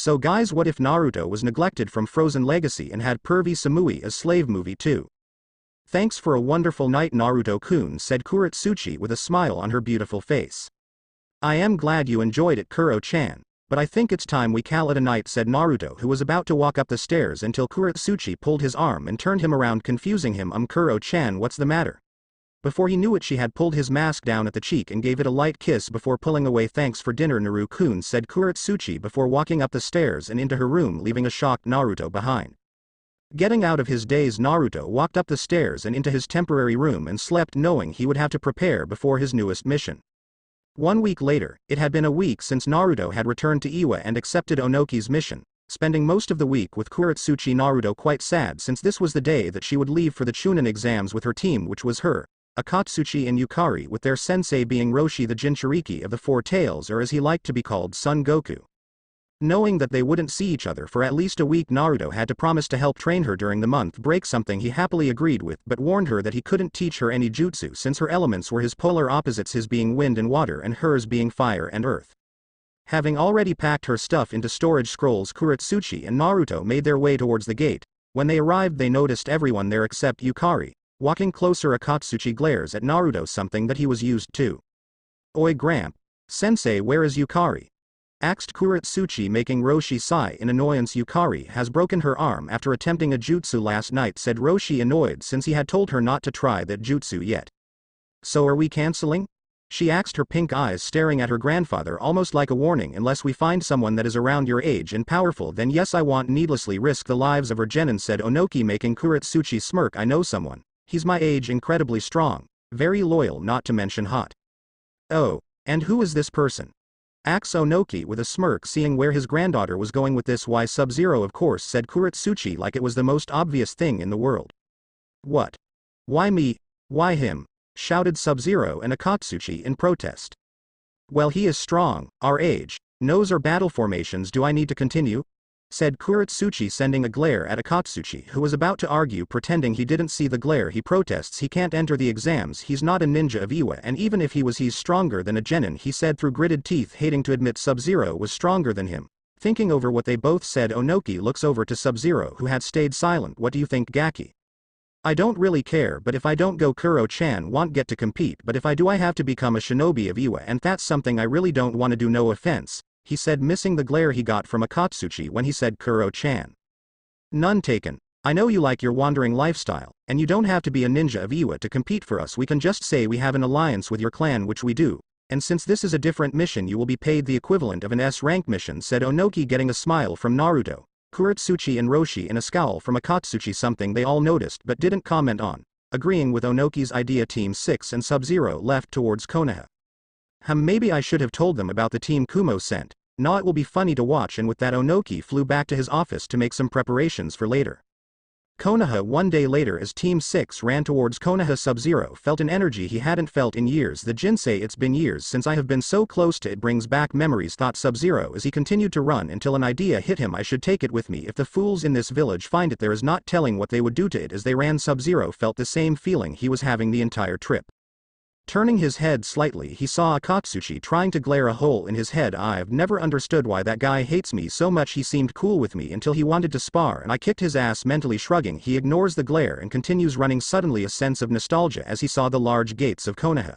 So guys, what if Naruto was neglected from Frozen Legacy and had Pervy Samui as slave movie too? Thanks for a wonderful night Naruto-kun, said Kurotsuchi with a smile on her beautiful face. I am glad you enjoyed it, Kuro-chan, but I think it's time we call it a night, said Naruto, who was about to walk up the stairs until Kurotsuchi pulled his arm and turned him around, confusing him. Kuro-chan, what's the matter? Before he knew it, she had pulled his mask down at the cheek and gave it a light kiss before pulling away. Thanks for dinner, Naru-kun, said Kurotsuchi before walking up the stairs and into her room, leaving a shocked Naruto behind. Getting out of his daze, Naruto walked up the stairs and into his temporary room and slept, knowing he would have to prepare before his newest mission. 1 week later, it had been a week since Naruto had returned to Iwa and accepted Onoki's mission, spending most of the week with Kurotsuchi. Naruto quite sad since this was the day that she would leave for the Chunin exams with her team, which was her, Akatsuchi and Yukari, with their sensei being Roshi the Jinchuriki of the Four Tails, or as he liked to be called, Son Goku. Knowing that they wouldn't see each other for at least a week, Naruto had to promise to help train her during the month break, something he happily agreed with, but warned her that he couldn't teach her any jutsu since her elements were his polar opposites, his being wind and water and hers being fire and earth. Having already packed her stuff into storage scrolls, Kurotsuchi and Naruto made their way towards the gate. When they arrived, they noticed everyone there except Yukari. Walking closer, Akatsuchi glares at Naruto, something that he was used to. Oi Gramp, sensei, where is Yukari? Asked Kurotsuchi, making Roshi sigh in annoyance. Yukari has broken her arm after attempting a jutsu last night, said Roshi, annoyed since he had told her not to try that jutsu yet. So are we canceling? She asked, her pink eyes staring at her grandfather almost like a warning. Unless we find someone that is around your age and powerful, then yes, I won't needlessly risk the lives of our genin, said Onoki, making Kurotsuchi smirk. I know someone. He's my age, incredibly strong, very loyal, not to mention hot. Oh, and who is this person? Asked Onoki with a smirk, seeing where his granddaughter was going with this. Why, Subzero, of course, said Kurotsuchi like it was the most obvious thing in the world. What? Why me? Why him? Shouted Subzero and Akatsuchi in protest. Well, he is strong, our age, knows our battle formations. Do I need to continue? Said Kurotsuchi, sending a glare at Akatsuchi, who was about to argue, pretending he didn't see the glare. He protests he can't enter the exams, he's not a ninja of Iwa, and even if he was, he's stronger than a genin, he said through gritted teeth, hating to admit Sub-Zero was stronger than him. Thinking over what they both said, Onoki looks over to Sub-Zero, who had stayed silent. What do you think, Gaki? I don't really care, but if I don't go, Kuro-chan won't get to compete, but if I do, I have to become a shinobi of Iwa, and that's something I really don't want to do, no offense, he said, missing the glare he got from Akatsuchi when he said Kuro-chan. None taken. I know you like your wandering lifestyle, and you don't have to be a ninja of Iwa to compete for us. We can just say we have an alliance with your clan, which we do, and since this is a different mission, you will be paid the equivalent of an S-rank mission, said Onoki, getting a smile from Naruto, Kurotsuchi and Roshi, and a scowl from Akatsuchi, something they all noticed but didn't comment on. Agreeing with Onoki's idea, Team 6 and Sub-Zero left towards Konoha. Maybe I should have told them about the team Kumo sent. Nah, it will be funny to watch. And with that, Onoki flew back to his office to make some preparations for later. Konoha. 1 day later, as Team 6 ran towards Konoha, Sub-Zero felt an energy he hadn't felt in years. The Jinsei, it's been years since I have been so close to it, brings back memories, thought Sub-Zero as he continued to run until an idea hit him. I should take it with me. If the fools in this village find it, there is not telling what they would do to it. As they ran, Sub-Zero felt the same feeling he was having the entire trip. Turning his head slightly, he saw Akatsuchi trying to glare a hole in his head. I've never understood why that guy hates me so much. He seemed cool with me until he wanted to spar and I kicked his ass. Mentally shrugging, he ignores the glare and continues running. Suddenly a sense of nostalgia as he saw the large gates of Konoha.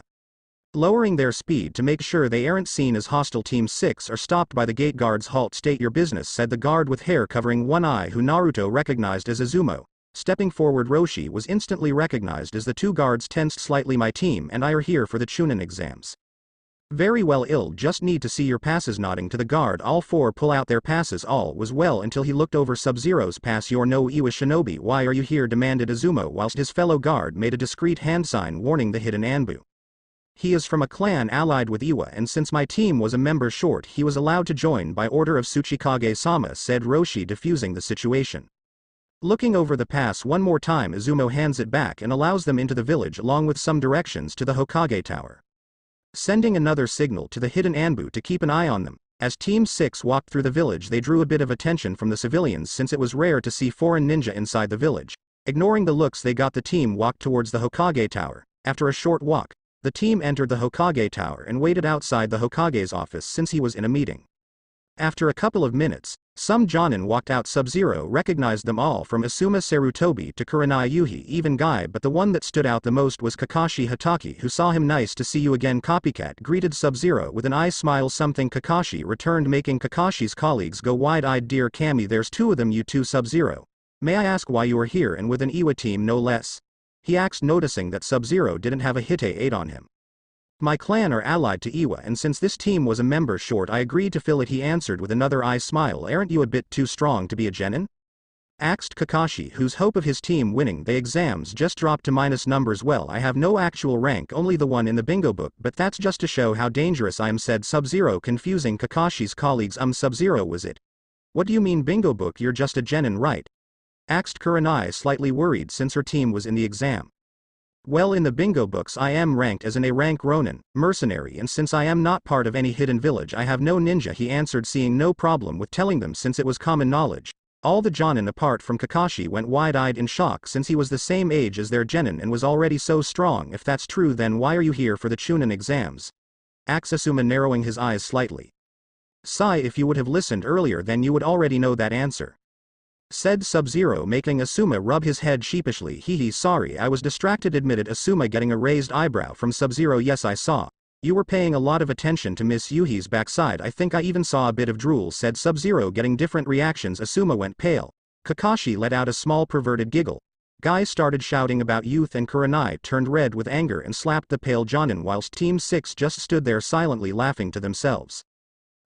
Lowering their speed to make sure they aren't seen as hostile, Team 6 are stopped by the gate guards. Halt, state your business, said the guard with hair covering one eye, who Naruto recognized as Izumo. Stepping forward, Roshi was instantly recognized as the two guards tensed slightly. My team and I are here for the Chunin exams. Very well, just need to see your passes. Nodding to the guard, all four pull out their passes. All was well until he looked over Sub-Zero's pass. You're no Iwa shinobi, why are you here? Demanded Izumo, whilst his fellow guard made a discreet hand sign warning the hidden Anbu. He is from a clan allied with Iwa, and since my team was a member short, he was allowed to join by order of Tsuchikage-sama, said Roshi, diffusing the situation. Looking over the pass one more time, Izumo hands it back and allows them into the village along with some directions to the Hokage Tower. Sending another signal to the hidden Anbu to keep an eye on them. As Team 6 walked through the village, they drew a bit of attention from the civilians since it was rare to see foreign ninja inside the village. Ignoring the looks they got, the team walked towards the Hokage Tower. After a short walk, the team entered the Hokage Tower and waited outside the Hokage's office since he was in a meeting. After a couple of minutes, Some Jonin walked out. Subzero recognized them all from Asuma Sarutobi to Kurenai Yuhi, even Guy, but the one that stood out the most was Kakashi Hatake, who saw him. Nice to see you again, Copycat greeted Subzero with an eye smile. Something Kakashi returned, making Kakashi's colleagues go wide-eyed. Dear Kami, there's two of them, you two. Subzero. May I ask why you are here and with an Iwa team no less? He asked, noticing that Subzero didn't have a Hite 8 on him. My clan are allied to Iwa, and since this team was a member short I agreed to fill it, he answered with another eye smile. Aren't you a bit too strong to be a genin? Asked Kakashi, whose hope of his team winning the exams just dropped to minus numbers. Well, I have no actual rank, only the one in the bingo book, but that's just to show how dangerous I am, said Subzero, confusing Kakashi's colleagues. Subzero, was it? What do you mean bingo book? You're just a genin, right? Asked Kurenai, slightly worried since her team was in the exam. Well, in the bingo books I am ranked as an A-rank Ronin, mercenary, and since I am not part of any hidden village I have no ninja, he answered, seeing no problem with telling them since it was common knowledge. All the Jonin apart from Kakashi went wide-eyed in shock since he was the same age as their genin and was already so strong. If that's true, then why are you here for the Chunin exams? Asked Asuma, narrowing his eyes slightly. Sigh, if you would have listened earlier then you would already know that answer, said Subzero, making Asuma rub his head sheepishly. Hee, sorry, I was distracted, admitted Asuma, getting a raised eyebrow from Subzero. Yes, I saw. You were paying a lot of attention to Miss Yuhi's backside. I think I even saw a bit of drool, said Subzero, getting different reactions. Asuma went pale. Kakashi let out a small perverted giggle. Guy started shouting about youth and Kurenai turned red with anger and slapped the pale Jonin, whilst Team 6 just stood there silently laughing to themselves.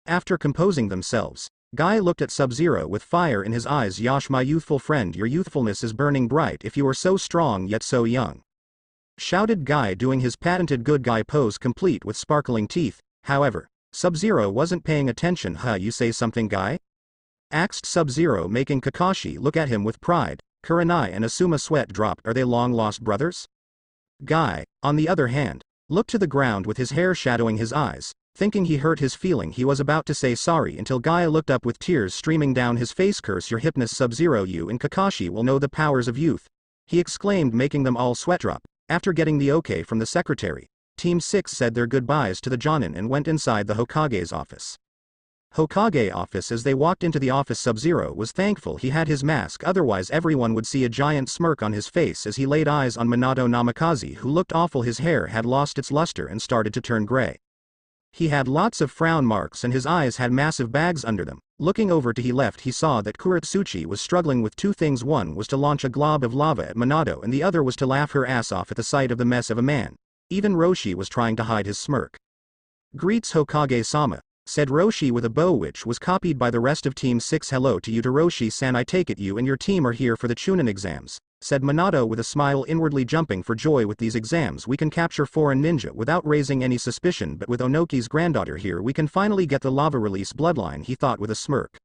After composing themselves, Guy looked at Subzero with fire in his eyes. Yosh, my youthful friend, your youthfulness is burning bright if you are so strong yet so young, shouted Guy, doing his patented good guy pose complete with sparkling teeth. However, Subzero wasn't paying attention. You say something, Guy? Asked Subzero, making Kakashi look at him with pride. Kurenai and Asuma sweat dropped. Are they long-lost brothers? Guy, on the other hand, looked to the ground with his hair shadowing his eyes. Thinking he hurt his feeling, he was about to say sorry until Guy looked up with tears streaming down his face. Curse your hipness, Subzero, you and Kakashi will know the powers of youth, he exclaimed, making them all sweat drop. After getting the okay from the secretary, Team 6 said their goodbyes to the Jonin and went inside the Hokage's office. Hokage office. As they walked into the office, Subzero was thankful he had his mask, otherwise everyone would see a giant smirk on his face as he laid eyes on Minato Namikaze, who looked awful. His hair had lost its luster and started to turn gray. He had lots of frown marks and his eyes had massive bags under them. Looking over to he left, he saw that Kurotsuchi was struggling with two things. One was to launch a glob of lava at Minato and the other was to laugh her ass off at the sight of the mess of a man. Even Roshi was trying to hide his smirk. Greets Hokage-sama, said Roshi with a bow, which was copied by the rest of Team 6. Hello to you, to Roshi-san. I take it you and your team are here for the Chunin exams, said Minato with a smile, inwardly jumping for joy. With these exams we can capture foreign ninja without raising any suspicion, but with Onoki's granddaughter here we can finally get the lava release bloodline, he thought with a smirk.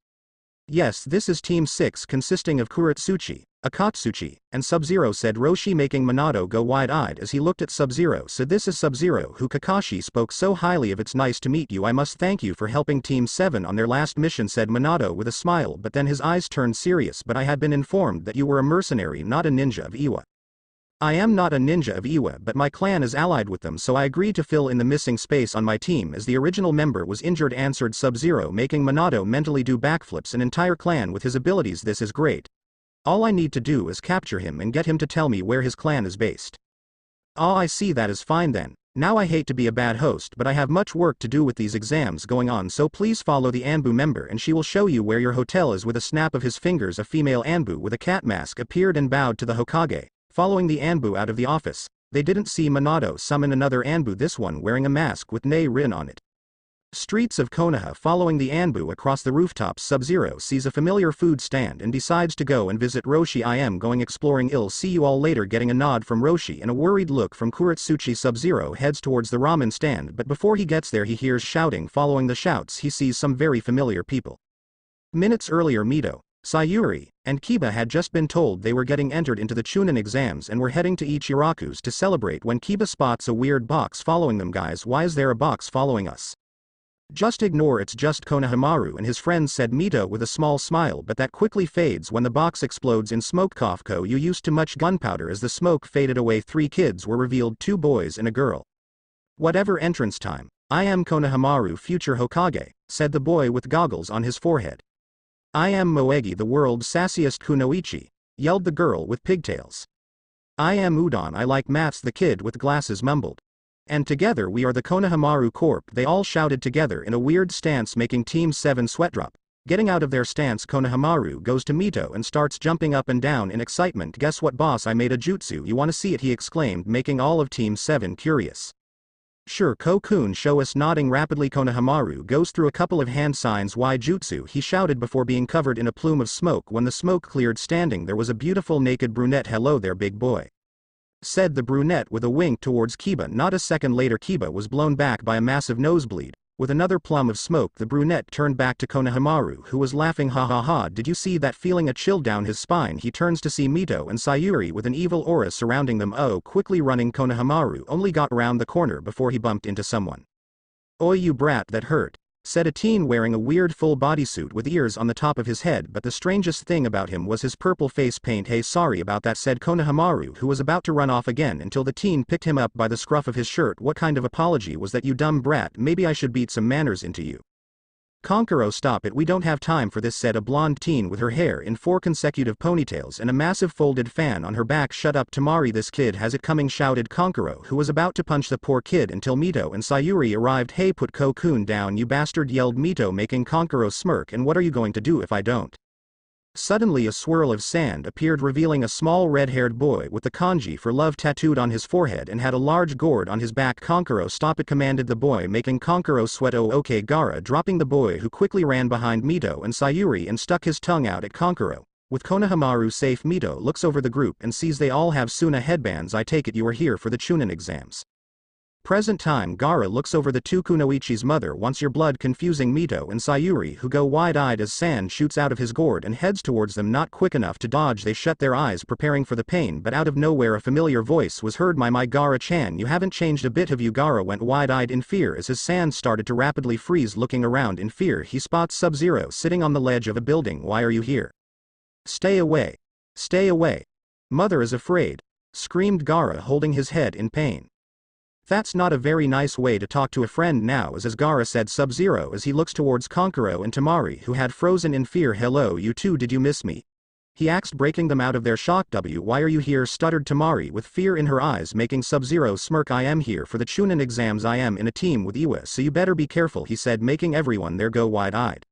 Yes, this is Team 6 consisting of Kurotsuchi, Akatsuchi, and Subzero, said Roshi, making Minato go wide-eyed as he looked at Subzero. So this is Subzero, who Kakashi spoke so highly of. It's nice to meet you. I must thank you for helping Team 7 on their last mission, said Minato with a smile, but then his eyes turned serious. But I had been informed that you were a mercenary, not a ninja of Iwa. I am not a ninja of Iwa, but my clan is allied with them, so I agreed to fill in the missing space on my team as the original member was injured, answered Subzero, making Minato mentally do backflips. An entire clan with his abilities, this is great. All I need to do is capture him and get him to tell me where his clan is based. Ah, I see, that is fine then. Now I hate to be a bad host, but I have much work to do with these exams going on, so please follow the Anbu member and she will show you where your hotel is. With a snap of his fingers, a female Anbu with a cat mask appeared and bowed to the Hokage. Following the Anbu out of the office, they didn't see Minato summon another Anbu, this one wearing a mask with "Nei" written on it. Streets of Konoha. Following the Anbu across the rooftops, Subzero sees a familiar food stand and decides to go and visit Roshi. I am going exploring. I'll see you all later. Getting a nod from Roshi and a worried look from Kurotsuchi, Subzero heads towards the ramen stand, but before he gets there he hears shouting. Following the shouts he sees some very familiar people. Minutes earlier, Mito, Sayuri, and Kiba had just been told they were getting entered into the Chunin exams and were heading to Ichiraku's to celebrate when Kiba spots a weird box following them. Guys, why is there a box following us? Just ignore, it's just Konohamaru and his friends, said Mito with a small smile, but that quickly fades when the box explodes in smoke. Kofko, you used too much gunpowder. As the smoke faded away, 3 kids were revealed, 2 boys and a girl. Whatever entrance time. I am Konohamaru, future Hokage, said the boy with goggles on his forehead. I am Moegi, the world's sassiest kunoichi, yelled the girl with pigtails. I am Udon, I like maths, the kid with glasses mumbled. And together we are the Konohamaru Corp, they all shouted together in a weird stance, making Team 7 sweat drop. Getting out of their stance, Konohamaru goes to Mito and starts jumping up and down in excitement. Guess what, boss, I made a jutsu, you wanna see it, he exclaimed, making all of Team 7 curious. Sure, Ko-kun, show us, nodding rapidly. Konohamaru goes through a couple of hand signs. Why jutsu, he shouted before being covered in a plume of smoke. When the smoke cleared, standing there was a beautiful naked brunette. Hello there, big boy, said the brunette with a wink towards Kiba. Not a second later, Kiba was blown back by a massive nosebleed. With another plum of smoke, the brunette turned back to Konohamaru, who was laughing. Ha ha ha, did you see that? Feeling a chill down his spine, he turns to see Mito and Sayuri with an evil aura surrounding them. Oh, quickly running, Konohamaru only got around the corner before he bumped into someone. Oi, you brat, that hurt, said a teen wearing a weird full bodysuit with ears on the top of his head, but the strangest thing about him was his purple face paint. Hey, sorry about that, said Konohamaru, who was about to run off again until the teen picked him up by the scruff of his shirt. What kind of apology was that, you dumb brat? Maybe I should beat some manners into you. Kankuro, stop it, we don't have time for this, said a blonde teen with her hair in 4 consecutive ponytails and a massive folded fan on her back. Shut up, Tamari, this kid has it coming, shouted Kankuro, who was about to punch the poor kid until Mito and Sayuri arrived. Hey, put Ko-kun down, you bastard, yelled Mito, making Kankuro smirk. And what are you going to do if I don't? Suddenly a swirl of sand appeared, revealing a small red-haired boy with the kanji for love tattooed on his forehead and had a large gourd on his back. Kankuro, stop it, commanded the boy, making Kankuro sweat. Oh, okay, Gaara, dropping the boy, who quickly ran behind Mito and Sayuri and stuck his tongue out at Kankuro. With Konohamaru safe, Mito looks over the group and sees they all have Suna headbands. I take it you are here for the Chunin exams. Present time, Gaara looks over the two kunoichi's mother wants your blood, confusing Mito and Sayuri, who go wide-eyed as sand shoots out of his gourd and heads towards them. Not quick enough to dodge, they shut their eyes preparing for the pain, but out of nowhere a familiar voice was heard. My Gaara-chan, you haven't changed a bit, have you? Gaara went wide-eyed in fear as his sand started to rapidly freeze. Looking around in fear, he spots Subzero sitting on the ledge of a building. Why are you here? Stay away. Stay away. Mother is afraid, screamed Gaara, holding his head in pain. That's not a very nice way to talk to a friend now, as Gaara, said Subzero as he looks towards Kankuro and Tamari, who had frozen in fear. Hello, you two, did you miss me? He asked, breaking them out of their shock. Why are you here? Stuttered Tamari with fear in her eyes, making Subzero smirk. I am here for the Chunin exams. I am in a team with Iwa, so you better be careful, he said, making everyone there go wide-eyed.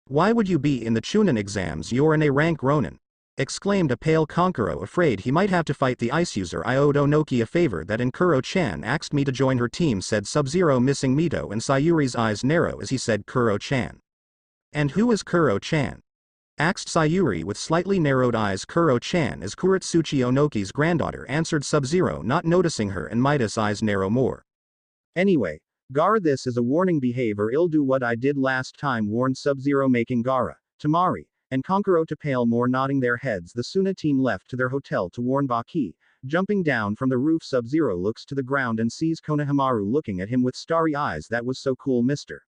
Why would you be in the Chunin exams? You're in a rank Ronin, exclaimed a pale Kankuro, afraid he might have to fight the ice user. I owed Onoki a favor that in Kuro-chan asked me to join her team, said Subzero, missing Mito and Sayuri's eyes narrow as he said Kuro-chan. And who is Kuro-chan? Asked Sayuri with slightly narrowed eyes. Kuro-chan is Kurotsuchi, Onoki's granddaughter, answered Subzero, not noticing her and Mita's eyes narrow more. Anyway, Gaara, this is a warning, behave or I'll do what I did last time, warned Subzero, making Gaara, Tamari, and Kankuro to pale more. Nodding their heads, the Suna team left to their hotel to warn Baki. Jumping down from the roof, Subzero looks to the ground and sees Konohamaru looking at him with starry eyes. That was so cool, mister.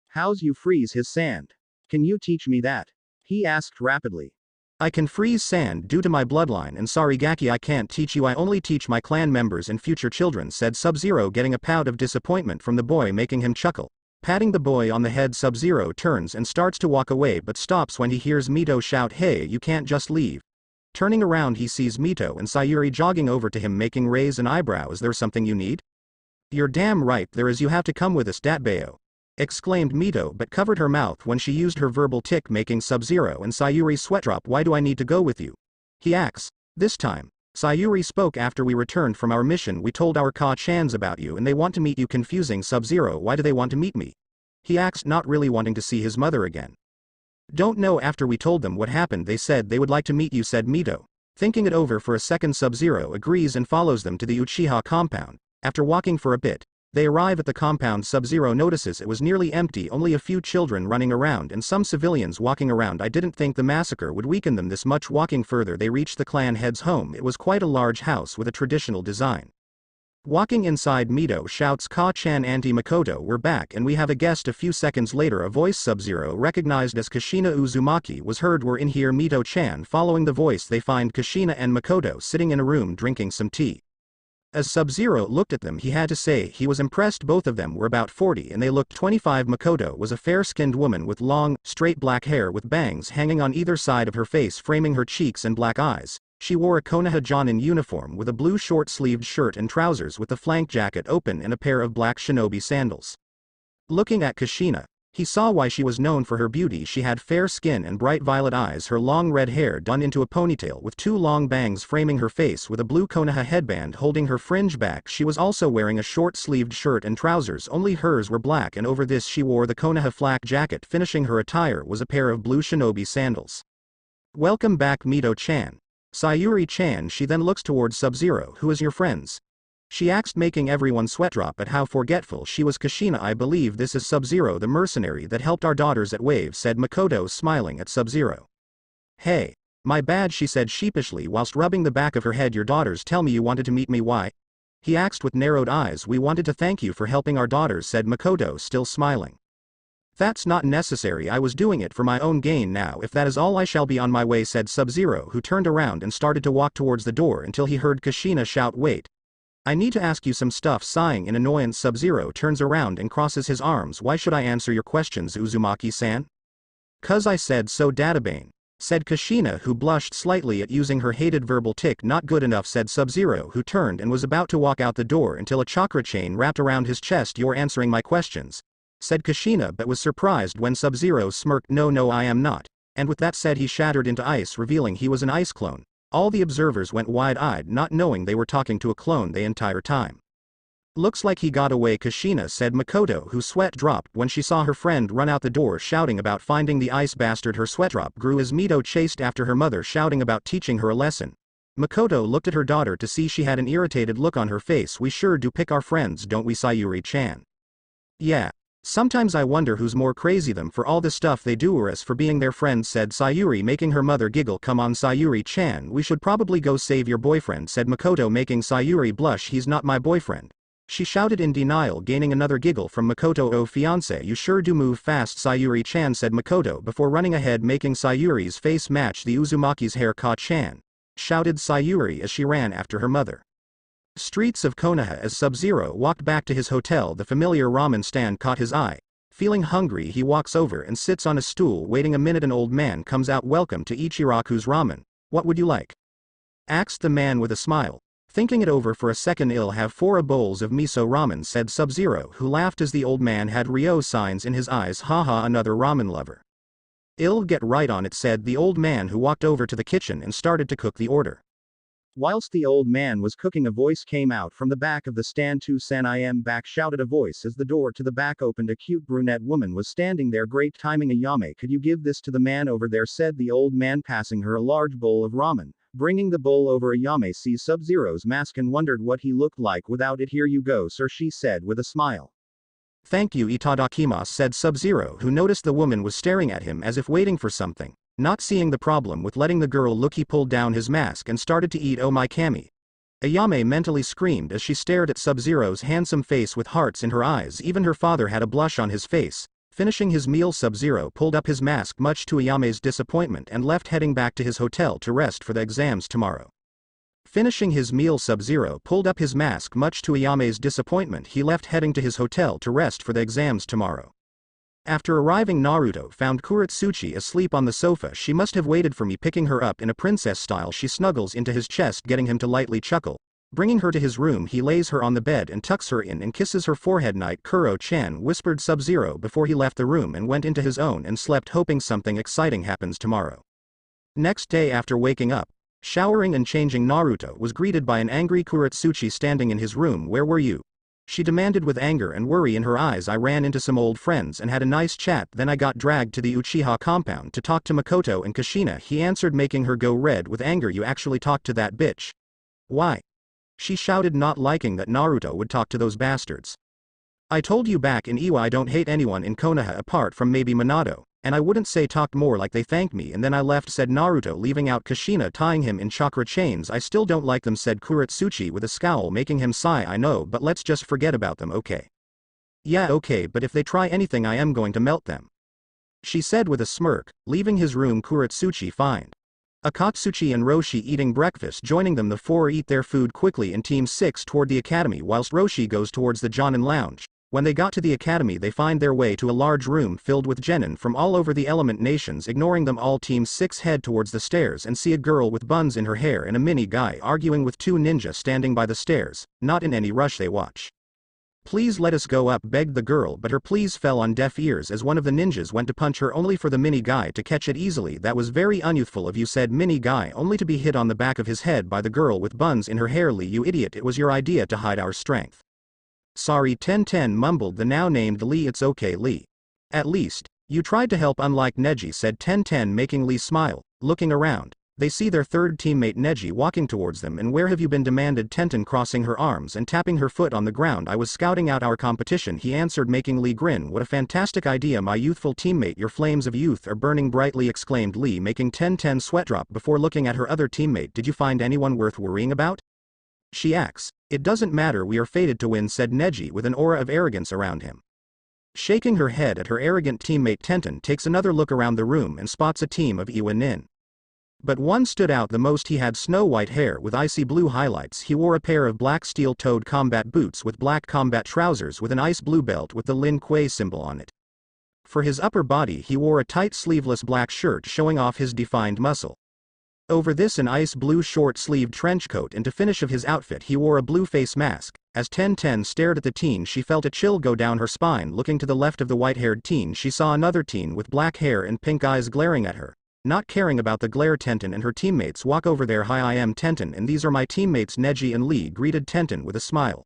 How's you freeze his sand? Can you teach me that? He asked rapidly. I can freeze sand due to my bloodline, and sorry Gaki, I can't teach you, I only teach my clan members and future children, said Subzero, getting a pout of disappointment from the boy, making him chuckle. Patting the boy on the head, Subzero turns and starts to walk away, but stops when he hears Mito shout, hey, you can't just leave. Turning around, he sees Mito and Sayuri jogging over to him, making raise an eyebrow. Is there something you need? You're damn right there is, you have to come with us, Datbeo, exclaimed Mito, but covered her mouth when she used her verbal tick, making Subzero and Sayuri sweat drop. Why do I need to go with you? He asks. This time, Sayuri spoke. After we returned from our mission, we told our Ka-chans about you and they want to meet you. Confusing Subzero, why do they want to meet me? He asked, not really wanting to see his mother again. Don't know, after we told them what happened they said they would like to meet you, said Mito. Thinking it over for a second, Subzero agrees and follows them to the Uchiha compound. After walking for a bit, they arrive at the compound. Subzero notices it was nearly empty, only a few children running around and some civilians walking around. I didn't think the massacre would weaken them this much. Walking further, they reached the clan head's home. It was quite a large house with a traditional design. Walking inside, Mito shouts, Ka-chan, Auntie Makoto, we're back and we have a guest. A few seconds later, a voice Subzero recognized as Kushina Uzumaki was heard. We're in here, Mito-chan. Following the voice, they find Kushina and Makoto sitting in a room drinking some tea. As Subzero looked at them he had to say he was impressed. Both of them were about 40 and they looked 25. Makoto was a fair-skinned woman with long, straight black hair with bangs hanging on either side of her face framing her cheeks and black eyes. She wore a Konoha Jonin uniform with a blue short-sleeved shirt and trousers with the flank jacket open and a pair of black shinobi sandals. Looking at Kushina, he saw why she was known for her beauty. She had fair skin and bright violet eyes, her long red hair done into a ponytail with two long bangs framing her face with a blue Konoha headband holding her fringe back. She was also wearing a short-sleeved shirt and trousers, only hers were black, and over this she wore the Konoha flak jacket. Finishing her attire was a pair of blue shinobi sandals. "Welcome back, Mito-chan. Sayuri-chan." She then looks towards Subzero. "Who is your friends?" she asked, making everyone sweat drop at how forgetful she was. "Kushina, I believe this is Subzero, the mercenary that helped our daughters at Wave," said Makoto, smiling at Subzero. "Hey, my bad," she said sheepishly whilst rubbing the back of her head. "Your daughters tell me you wanted to meet me. Why?" he asked with narrowed eyes. "We wanted to thank you for helping our daughters," said Makoto, still smiling. "That's not necessary. I was doing it for my own gain. Now if that is all, I shall be on my way," said Subzero, who turned around and started to walk towards the door until he heard Kushina shout, "Wait. I need to ask you some stuff." Sighing in annoyance, Subzero turns around and crosses his arms. "Why should I answer your questions, Uzumaki-san?" "'Cause I said so, Databane," said Kushina, who blushed slightly at using her hated verbal tick. "Not good enough," said Subzero, who turned and was about to walk out the door until a chakra chain wrapped around his chest. "You're answering my questions," said Kushina, but was surprised when Subzero smirked. No, I am not." And with that said he shattered into ice, revealing he was an ice clone. All the observers went wide-eyed, not knowing they were talking to a clone the entire time. "Looks like he got away," Kushina said. Makoto, whose sweat dropped when she saw her friend run out the door shouting about finding the ice bastard. Her sweat drop grew as Mito chased after her mother, shouting about teaching her a lesson. Makoto looked at her daughter to see she had an irritated look on her face. "We sure do pick our friends, don't we, Sayuri-chan?" "Yeah. Sometimes I wonder who's more crazy, them for all the stuff they do or us for being their friends," said Sayuri, making her mother giggle. "Come on, Sayuri-chan, we should probably go save your boyfriend," said Makoto, making Sayuri blush. "He's not my boyfriend," she shouted in denial, gaining another giggle from Makoto. "Oh, fiancé, you sure do move fast, Sayuri-chan," said Makoto before running ahead, making Sayuri's face match the Uzumaki's hair. "Ka-chan," shouted Sayuri as she ran after her mother. Streets of Konoha. As Subzero walked back to his hotel, the familiar ramen stand caught his eye. Feeling hungry, he walks over and sits on a stool, waiting a minute. An old man comes out. "Welcome to Ichiraku's ramen. What would you like?" asked the man with a smile. Thinking it over for a second, "I'll have 4 bowls of miso ramen," said Subzero, who laughed as the old man had Ryo signs in his eyes. "Haha, another ramen lover. I'll get right on it," said the old man, who walked over to the kitchen and started to cook the order. Whilst the old man was cooking, a voice came out from the back of the stand. "2-san, I am back," shouted a voice as the door to the back opened. A cute brunette woman was standing there. "Great timing, Ayame. Could you give this to the man over there?" said the old man, passing her a large bowl of ramen. Bringing the bowl over, Ayame sees Sub-Zero's mask and wondered what he looked like without it. "Here you go, sir," she said with a smile. "Thank you, itadakimasu," said Sub-Zero, who noticed the woman was staring at him as if waiting for something. Not seeing the problem with letting the girl look, he pulled down his mask and started to eat. "Oh my kami!" Ayame mentally screamed as she stared at Sub-Zero's handsome face with hearts in her eyes. Even her father had a blush on his face. Finishing his meal, Sub-Zero pulled up his mask much to Ayame's disappointment and left, heading back to his hotel to rest for the exams tomorrow. Finishing his meal, Sub-Zero pulled up his mask much to Ayame's disappointment. He left, heading to his hotel to rest for the exams tomorrow. After arriving, Naruto found Kurotsuchi asleep on the sofa. "She must have waited for me." Picking her up in a princess style, she snuggles into his chest, getting him to lightly chuckle. Bringing her to his room, he lays her on the bed and tucks her in and kisses her forehead. "Night, Kuro-chan," whispered Sub-Zero before he left the room and went into his own and slept, hoping something exciting happens tomorrow. Next day, after waking up, showering and changing, Naruto was greeted by an angry Kurotsuchi standing in his room. "Where were you?" she demanded with anger and worry in her eyes. "I ran into some old friends and had a nice chat, then I got dragged to the Uchiha compound to talk to Makoto and Kushina," he answered, making her go red with anger. "You actually talked to that bitch?" "Why?" she shouted, not liking that Naruto would talk to those bastards. "I told you back in Iwa I don't hate anyone in Konoha apart from maybe Minato, and I wouldn't say talked more like they thanked me and then I left," said Naruto, leaving out Kushina tying him in chakra chains. "I still don't like them," said Kurotsuchi with a scowl, making him sigh. "I know, but let's just forget about them, okay?" "Yeah, okay, but if they try anything I am going to melt them," she said with a smirk. Leaving his room, Kurotsuchi find Akatsuchi and Roshi eating breakfast. Joining them, the four eat their food quickly in Team 6 toward the academy, whilst Roshi goes towards the Jonin lounge. When they got to the academy, they find their way to a large room filled with genin from all over the element nations. Ignoring them all, Team 6 head towards the stairs and see a girl with buns in her hair and a mini guy arguing with two ninja standing by the stairs. Not in any rush, they watch. "Please let us go up," begged the girl, but her pleas fell on deaf ears as one of the ninjas went to punch her, only for the mini guy to catch it easily. "That was very unyouthful of you," said mini guy, only to be hit on the back of his head by the girl with buns in her hair. "Lee, you idiot, it was your idea to hide our strength." "Sorry," 1010 mumbled the now named Lee. "It's okay, Lee. At least, you tried to help, unlike Neji," said 1010, making Lee smile. Looking around, they see their third teammate Neji walking towards them. "And where have you been?" demanded Tenten, crossing her arms and tapping her foot on the ground. "I was scouting out our competition," he answered, making Lee grin. "What a fantastic idea, my youthful teammate. Your flames of youth are burning brightly," exclaimed Lee, making 1010 sweat drop before looking at her other teammate. "Did you find anyone worth worrying about?" she asks. "It doesn't matter, we are fated to win," said Neji with an aura of arrogance around him. Shaking her head at her arrogant teammate, Tenten takes another look around the room and spots a team of Iwa Nin. But one stood out the most. He had snow-white hair with icy blue highlights. He wore a pair of black steel-toed combat boots with black combat trousers with an ice blue belt with the Lin Kuei symbol on it. For his upper body, he wore a tight sleeveless black shirt showing off his defined muscle. Over this, an ice blue short-sleeved trench coat, and to finish of his outfit he wore a blue face mask. As 1010 stared at the teen, she felt a chill go down her spine. Looking to the left of the white-haired teen, she saw another teen with black hair and pink eyes glaring at her. Not caring about the glare, Tenten and her teammates walk over there. "Hi, I am Tenten and these are my teammates." Neji and Lee greeted Tenten with a smile.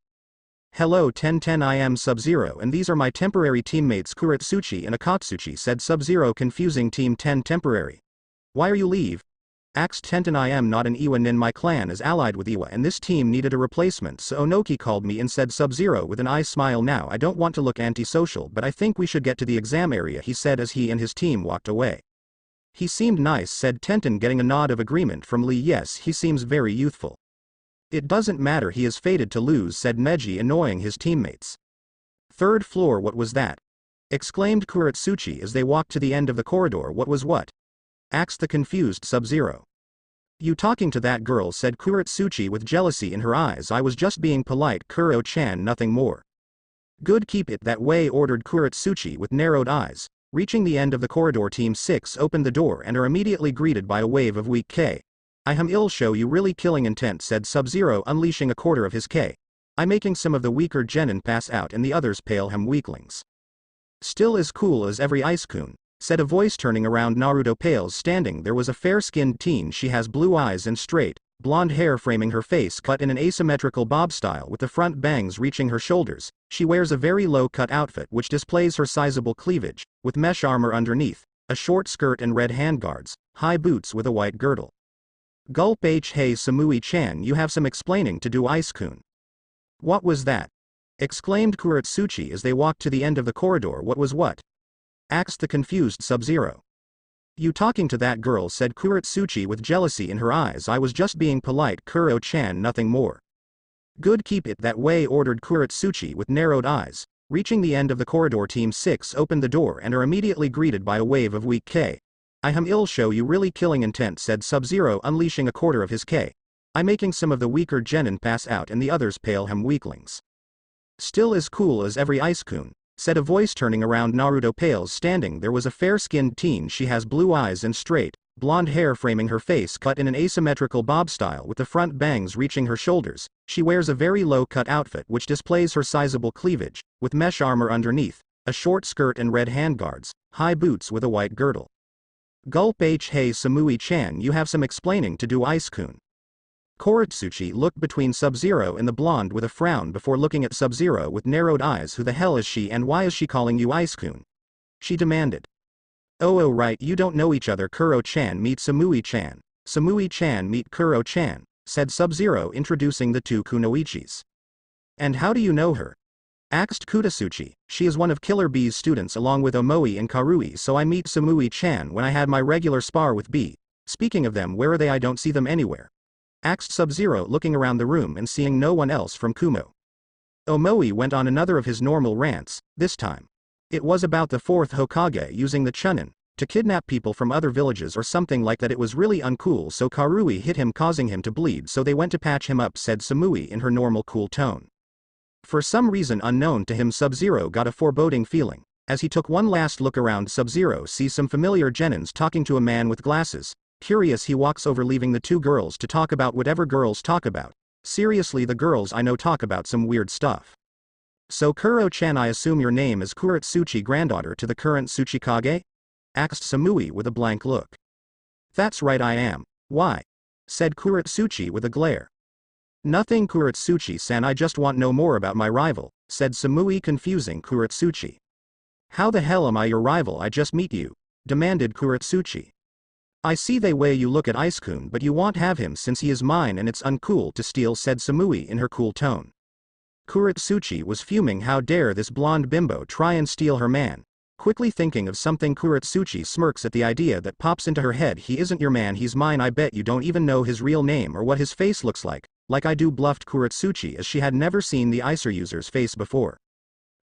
"Hello 1010, I am Subzero and these are my temporary teammates Kurotsuchi and Akatsuchi," said Subzero, confusing Team 10 temporary. "Why are you leave?" asked Tenten. "I am not an Iwa Nin, my clan is allied with Iwa and this team needed a replacement, so Onoki called me in," said Subzero with an eye smile. "Now I don't want to look antisocial, but I think we should get to the exam area," he said as he and his team walked away. "He seemed nice," said Tenten, getting a nod of agreement from Lee. "Yes, he seems very youthful." "It doesn't matter, he is fated to lose," said Neji, annoying his teammates. "Third floor, what was that?" exclaimed Kurotsuchi as they walked to the end of the corridor. "What was what?" asked the confused Subzero. "You talking to that girl?" said Kurotsuchi with jealousy in her eyes. "I was just being polite, Kuro-chan, nothing more." "Good, keep it that way," ordered Kurotsuchi with narrowed eyes. Reaching the end of the corridor, Team 6 opened the door and are immediately greeted by a wave of weak K. "I am ill show you really killing intent," said Subzero, unleashing a quarter of his K. "I making some of the weaker genin pass out and the others pale him weaklings." "Still as cool as every ice-kun," said a voice. Turning around, Naruto pales. Standing there was a fair-skinned teen. She has blue eyes and straight, blonde hair framing her face, cut in an asymmetrical bob style with the front bangs reaching her shoulders. She wears a very low-cut outfit which displays her sizable cleavage, with mesh armor underneath, a short skirt and red handguards, high boots with a white girdle. "Gulp H. Hey Samui-chan, you have some explaining to do, Ice-kun." "What was that?" exclaimed Kurotsuchi as they walked to the end of the corridor. "What was what?" asked the confused Subzero. "You talking to that girl?" said Kurotsuchi with jealousy in her eyes. "I was just being polite, Kuro-chan, nothing more." "Good, keep it that way," ordered Kurotsuchi with narrowed eyes. Reaching the end of the corridor, Team 6 opened the door and are immediately greeted by a wave of weak K. "I am ill show you really killing intent," said Subzero, unleashing a quarter of his K. "I making some of the weaker genin pass out and the others pale him weaklings." "Still as cool as every ice-kun," said a voice. Turning around, Naruto pales. Standing there was a fair-skinned teen. She has blue eyes and straight, blonde hair framing her face, cut in an asymmetrical bob style with the front bangs reaching her shoulders. She wears a very low-cut outfit which displays her sizable cleavage, with mesh armor underneath, a short skirt and red handguards, high boots with a white girdle. "Gulp H. Hey Samui-chan, you have some explaining to do, Ice-kun." Kurotsuchi looked between Subzero and the blonde with a frown before looking at Subzero with narrowed eyes. "Who the hell is she and why is she calling you Ice-kun?" she demanded. Oh right, you don't know each other. Kuro-chan meet Samui-chan. Samui-chan meet Kuro-chan," said Subzero, introducing the two kunoichis. "And how do you know her?" asked Kurotsuchi. "She is one of Killer B's students along with Omoi and Karui, so I meet Samui-chan when I had my regular spar with B. Speaking of them, where are they? I don't see them anywhere," asked Subzero, looking around the room and seeing no one else from Kumo. Omoi went on another of his normal rants. This time, it was about the fourth Hokage using the Chunin, to kidnap people from other villages or something like that. It was really uncool, so Karui hit him, causing him to bleed, so they went to patch him up, said Samui in her normal cool tone. For some reason unknown to him, Subzero got a foreboding feeling. As he took one last look around, Subzero sees some familiar genins talking to a man with glasses. Curious, he walks over, leaving the two girls to talk about whatever girls talk about. Seriously, the girls I know talk about some weird stuff. So Kuro-chan, I assume your name is Kurotsuchi, granddaughter to the current Tsuchikage? Asked Samui with a blank look. That's right, I am. Why? Said Kurotsuchi with a glare. Nothing, Kurotsuchi-san, I just want to know more about my rival, said Samui, confusing Kurotsuchi. How the hell am I your rival? I just meet you, demanded Kurotsuchi. I see the way you look at Ice-kun, but you won't have him since he is mine and it's uncool to steal, said Samui in her cool tone. Kurotsuchi was fuming. How dare this blonde bimbo try and steal her man? Quickly thinking of something, Kurotsuchi smirks at the idea that pops into her head. He isn't your man, he's mine. I bet you don't even know his real name or what his face looks like I do, bluffed Kurotsuchi, as she had never seen the Icer user's face before.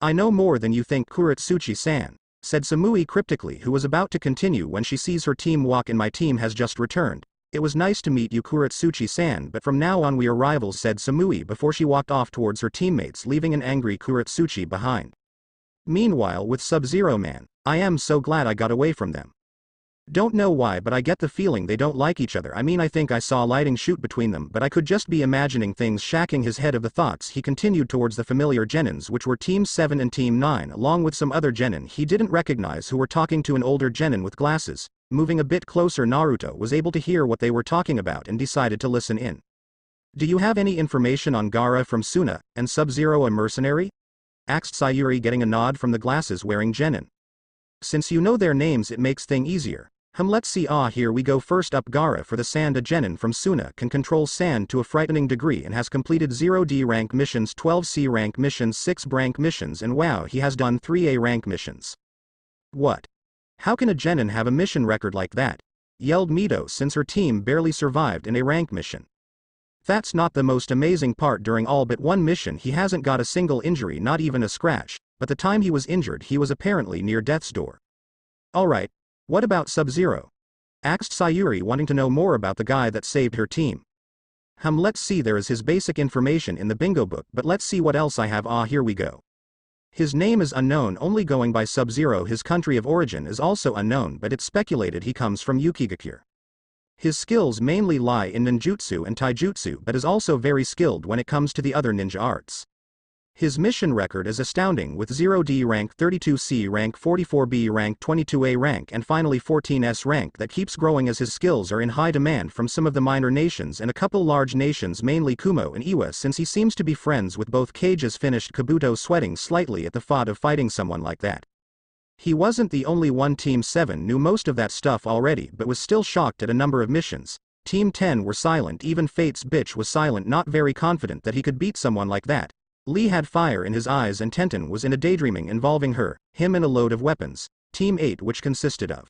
I know more than you think, Kurotsuchi-san, said Samui cryptically, who was about to continue when she sees her team walk in. My team has just returned. It was nice to meet you, Kurotsuchi-san, but from now on we are rivals, said Samui before she walked off towards her teammates, leaving an angry Kurotsuchi behind. Meanwhile, with Subzero man, I am so glad I got away from them. Don't know why, but I get the feeling they don't like each other. I mean, I think I saw lighting shoot between them, but I could just be imagining things. Shacking his head of the thoughts, he continued towards the familiar genins, which were Team 7 and Team 9, along with some other genin he didn't recognize who were talking to an older genin with glasses. Moving a bit closer, Naruto was able to hear what they were talking about and decided to listen in. Do you have any information on Gaara from Suna, and Subzero a mercenary? Asked Sayuri, getting a nod from the glasses-wearing genin. Since you know their names, it makes things easier. Let's see. Here we go. First up, Gaara for the sand. A genin from Suna can control sand to a frightening degree and has completed 0D rank missions, 12C rank missions, 6 rank missions, and wow, he has done 3A rank missions. What? How can a genin have a mission record like that? Yelled Mito, since her team barely survived in a rank mission. That's not the most amazing part. During all but one mission he hasn't got a single injury, not even a scratch, but the time he was injured he was apparently near death's door. Alright. What about Subzero? Asked Sayuri, wanting to know more about the guy that saved her team. Let's see, there is his basic information in the bingo book, but let's see what else I have. Here we go. His name is unknown, only going by Subzero. His country of origin is also unknown, but it's speculated he comes from Ukigakure. His skills mainly lie in ninjutsu and taijutsu, but is also very skilled when it comes to the other ninja arts. His mission record is astounding, with 0D rank, 32C rank, 44B rank, 22A rank, and finally 14S rank that keeps growing as his skills are in high demand from some of the minor nations and a couple large nations, mainly Kumo and Iwa, since he seems to be friends with both Kages. Finished Kabuto, sweating slightly at the thought of fighting someone like that. He wasn't the only one. Team 7 knew most of that stuff already but was still shocked at a number of missions. Team 10 were silent, even Fate's bitch was silent, not very confident that he could beat someone like that. Lee had fire in his eyes and Tenten was in a daydreaming involving her, him and a load of weapons. Team 8, which consisted of.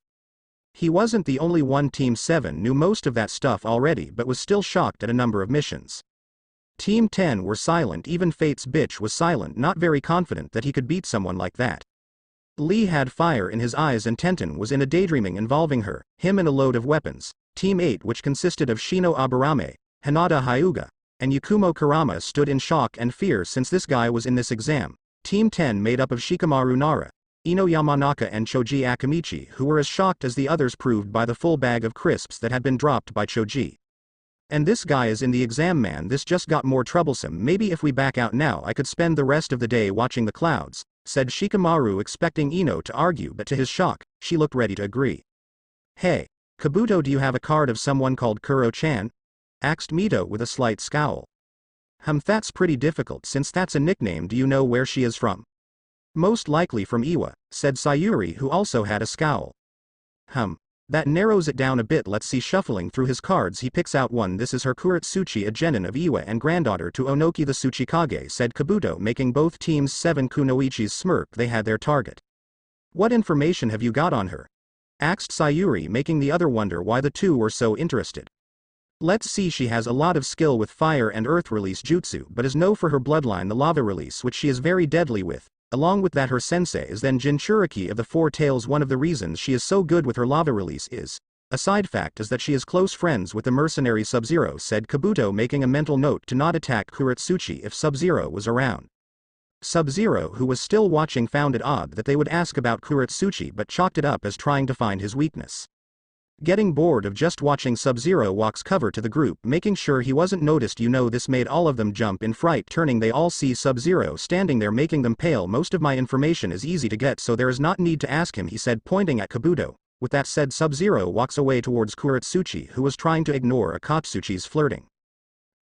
He wasn't the only one. Team 7 knew most of that stuff already but was still shocked at a number of missions. Team 10 were silent, even Fate's bitch was silent, not very confident that he could beat someone like that. Lee had fire in his eyes and Tenten was in a daydreaming involving her, him and a load of weapons. Team 8, which consisted of Shino Aburame, Hanada Hyuga, and Yakumo Kurama, stood in shock and fear since this guy was in this exam. Team 10 made up of Shikamaru Nara, Ino Yamanaka and Choji Akamichi, who were as shocked as the others, proved by the full bag of crisps that had been dropped by Choji. And this guy is in the exam, man. This just got more troublesome. Maybe if we back out now I could spend the rest of the day watching the clouds, said Shikamaru, expecting Ino to argue, but to his shock, she looked ready to agree. Hey, Kabuto, do you have a card of someone called Kuro-chan? Asked Mito with a slight scowl. That's pretty difficult since that's a nickname. Do you know where she is from? Most likely from Iwa, said Sayuri, who also had a scowl. That narrows it down a bit. Let's see. Shuffling through his cards he picks out one. This is her, Kurotsuchi, a genin of Iwa and granddaughter to Onoki the Tsuchikage, said Kabuto, making both teams 7 kunoichis smirk. They had their target. What information have you got on her? Asked Sayuri, making the other wonder why the two were so interested. Let's see, she has a lot of skill with fire and earth release jutsu, but is known for her bloodline, the lava release, which she is very deadly with. Along with that, her sensei is then Jinchuriki of the Four Tails. One of the reasons she is so good with her lava release is, a side fact is that she is close friends with the mercenary Subzero, said Kabuto, making a mental note to not attack Kurotsuchi if Subzero was around. Subzero, who was still watching, found it odd that they would ask about Kurotsuchi but chalked it up as trying to find his weakness. Getting bored of just watching, Subzero walks cover to the group, making sure he wasn't noticed. This made all of them jump in fright. Turning, they all see Subzero standing there, making them pale. Most of my information is easy to get, so there is not need to ask him, he said, pointing at Kabuto. With that said, Subzero walks away towards Kurotsuchi, who was trying to ignore Akatsuchi's flirting.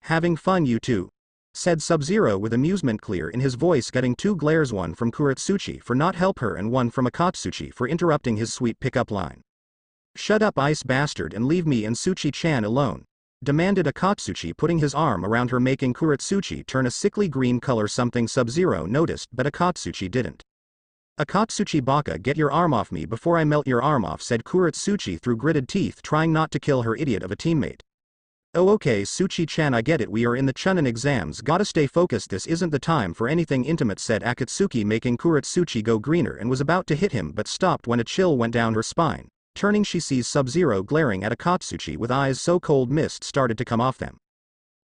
Having fun, you two? Said Subzero with amusement clear in his voice, getting 2 glares, one from Kurotsuchi for not help her and one from Akatsuchi for interrupting his sweet pickup line. Shut up, ice bastard, and leave me and Suchi-chan alone, demanded Akatsuchi, putting his arm around her, making Kurotsuchi turn a sickly green color, something Subzero noticed but Akatsuchi didn't. Akatsuchi baka, get your arm off me before I melt your arm off, said Kurotsuchi through gritted teeth, trying not to kill her idiot of a teammate. Oh okay Suchi-chan, I get it, we are in the Chunin exams, gotta stay focused, this isn't the time for anything intimate, said Akatsuki, making Kurotsuchi go greener, and was about to hit him but stopped when a chill went down her spine. Turning, she sees Subzero glaring at Akatsuchi with eyes so cold mist started to come off them.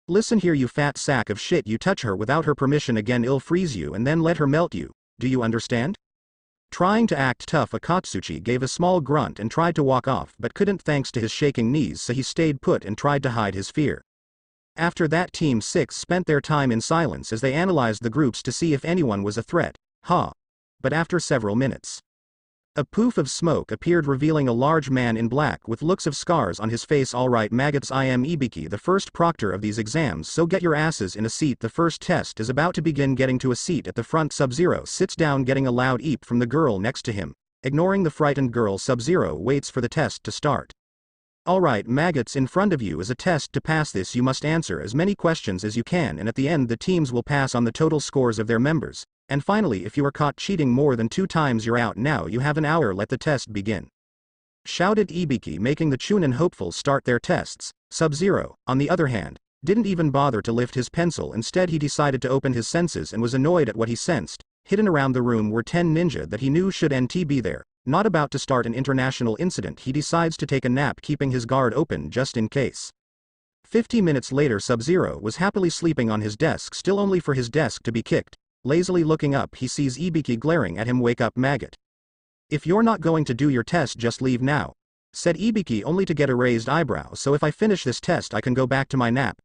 Listen here, you fat sack of shit, you touch her without her permission again, I'll freeze you and then let her melt you, do you understand? Trying to act tough, Akatsuchi gave a small grunt and tried to walk off but couldn't thanks to his shaking knees, so he stayed put and tried to hide his fear. After that, Team 6 spent their time in silence as they analyzed the groups to see if anyone was a threat. But after several minutes, a poof of smoke appeared, revealing a large man in black with looks of scars on his face. Alright maggots, I am Ibiki, the first proctor of these exams, so get your asses in a seat, the first test is about to begin. Getting to a seat at the front, Subzero sits down, getting a loud eep from the girl next to him. Ignoring the frightened girl, Subzero waits for the test to start. Alright maggots, in front of you is a test. To pass this you must answer as many questions as you can, and at the end the teams will pass on the total scores of their members. And finally, if you are caught cheating more than 2 times, you're out. Now you have an hour, let the test begin, shouted Ibiki, making the Chunin hopefuls start their tests. Subzero, on the other hand, didn't even bother to lift his pencil. Instead he decided to open his senses and was annoyed at what he sensed. Hidden around the room were 10 ninja that he knew should be there. Not about to start an international incident, he decides to take a nap, keeping his guard open just in case. 50 minutes later, Subzero was happily sleeping on his desk, still only for his desk to be kicked. Lazily looking up, he sees Ibiki glaring at him. Wake up, maggot. If you're not going to do your test, just leave now, said Ibiki, only to get a raised eyebrow. So if I finish this test I can go back to my nap?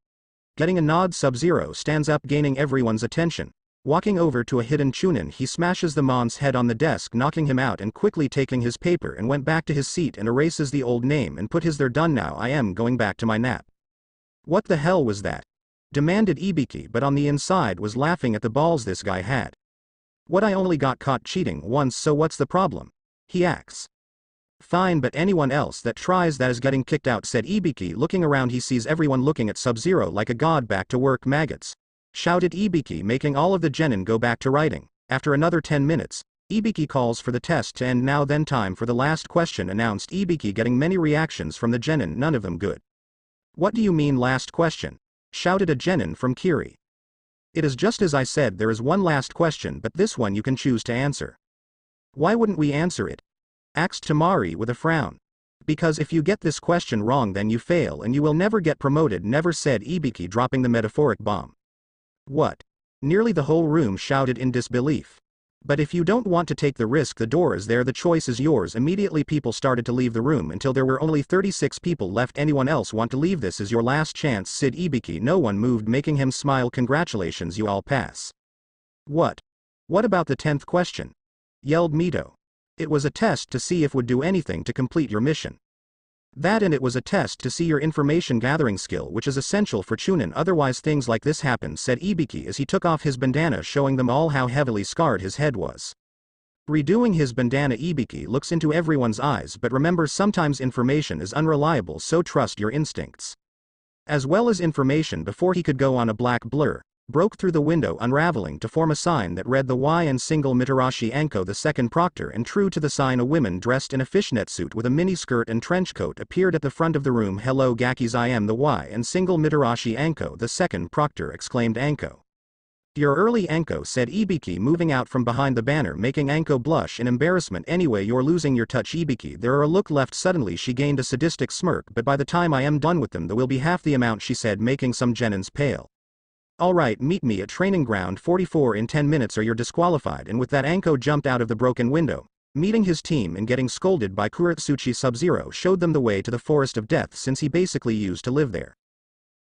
Getting a nod, Subzero stands up, gaining everyone's attention. Walking over to a hidden Chunin, he smashes the mon's head on the desk, knocking him out, and quickly taking his paper and went back to his seat and erases the old name and put his "They're done now, I am going back to my nap." What the hell was that? Demanded Ibiki, but on the inside was laughing at the balls this guy had. What, I only got caught cheating once, so what's the problem? He acts fine, but anyone else that tries that is getting kicked out, said Ibiki. Looking around, he sees everyone looking at Subzero like a god. Back to work, maggots, shouted Ibiki, making all of the genin go back to writing. After another 10 minutes, Ibiki calls for the test to end. Now then, time for the last question, announced Ibiki, getting many reactions from the genin, none of them good. What do you mean last question? Shouted a genin from Kiri. It is just as I said, there is one last question, but this one you can choose to answer. Why wouldn't we answer it? Asked Tamari with a frown. Because if you get this question wrong then you fail and you will never get promoted, never, said Ibiki, dropping the metaphoric bomb. What? Nearly the whole room shouted in disbelief. But if you don't want to take the risk, the door is there, the choice is yours. Immediately people started to leave the room until there were only 36 people left. Anyone else want to leave? This is your last chance, said Ibiki. No one moved, making him smile. Congratulations, you all pass. What? What about the 10th question? Yelled Mito. It was a test to see if would do anything to complete your mission. That, and it was a test to see your information gathering skill, which is essential for Chunin, otherwise things like this happen, said Ibiki as he took off his bandana, showing them all how heavily scarred his head was. Redoing his bandana, Ibiki looks into everyone's eyes, but remembers sometimes information is unreliable, so trust your instincts. As well as information. Before he could go on, a black blur broke through the window, unraveling to form a sign that read the Y, and single Mitarashi Anko, the second proctor, and true to the sign a woman dressed in a fishnet suit with a mini skirt and trench coat appeared at the front of the room. Hello Gakis, I am the Y and single Mitarashi Anko, the second proctor, exclaimed Anko. You're early, Anko, said Ibiki, moving out from behind the banner, making Anko blush in embarrassment. Anyway, you're losing your touch, Ibiki. There are a look left. Suddenly she gained a sadistic smirk. But by the time I am done with them, there will be half the amount, she said, making some genins pale. Alright, meet me at training ground 44 in 10 minutes or you're disqualified. And with that, Anko jumped out of the broken window. Meeting his team and getting scolded by Kurotsuchi, Subzero showed them the way to the Forest of Death, since he basically used to live there.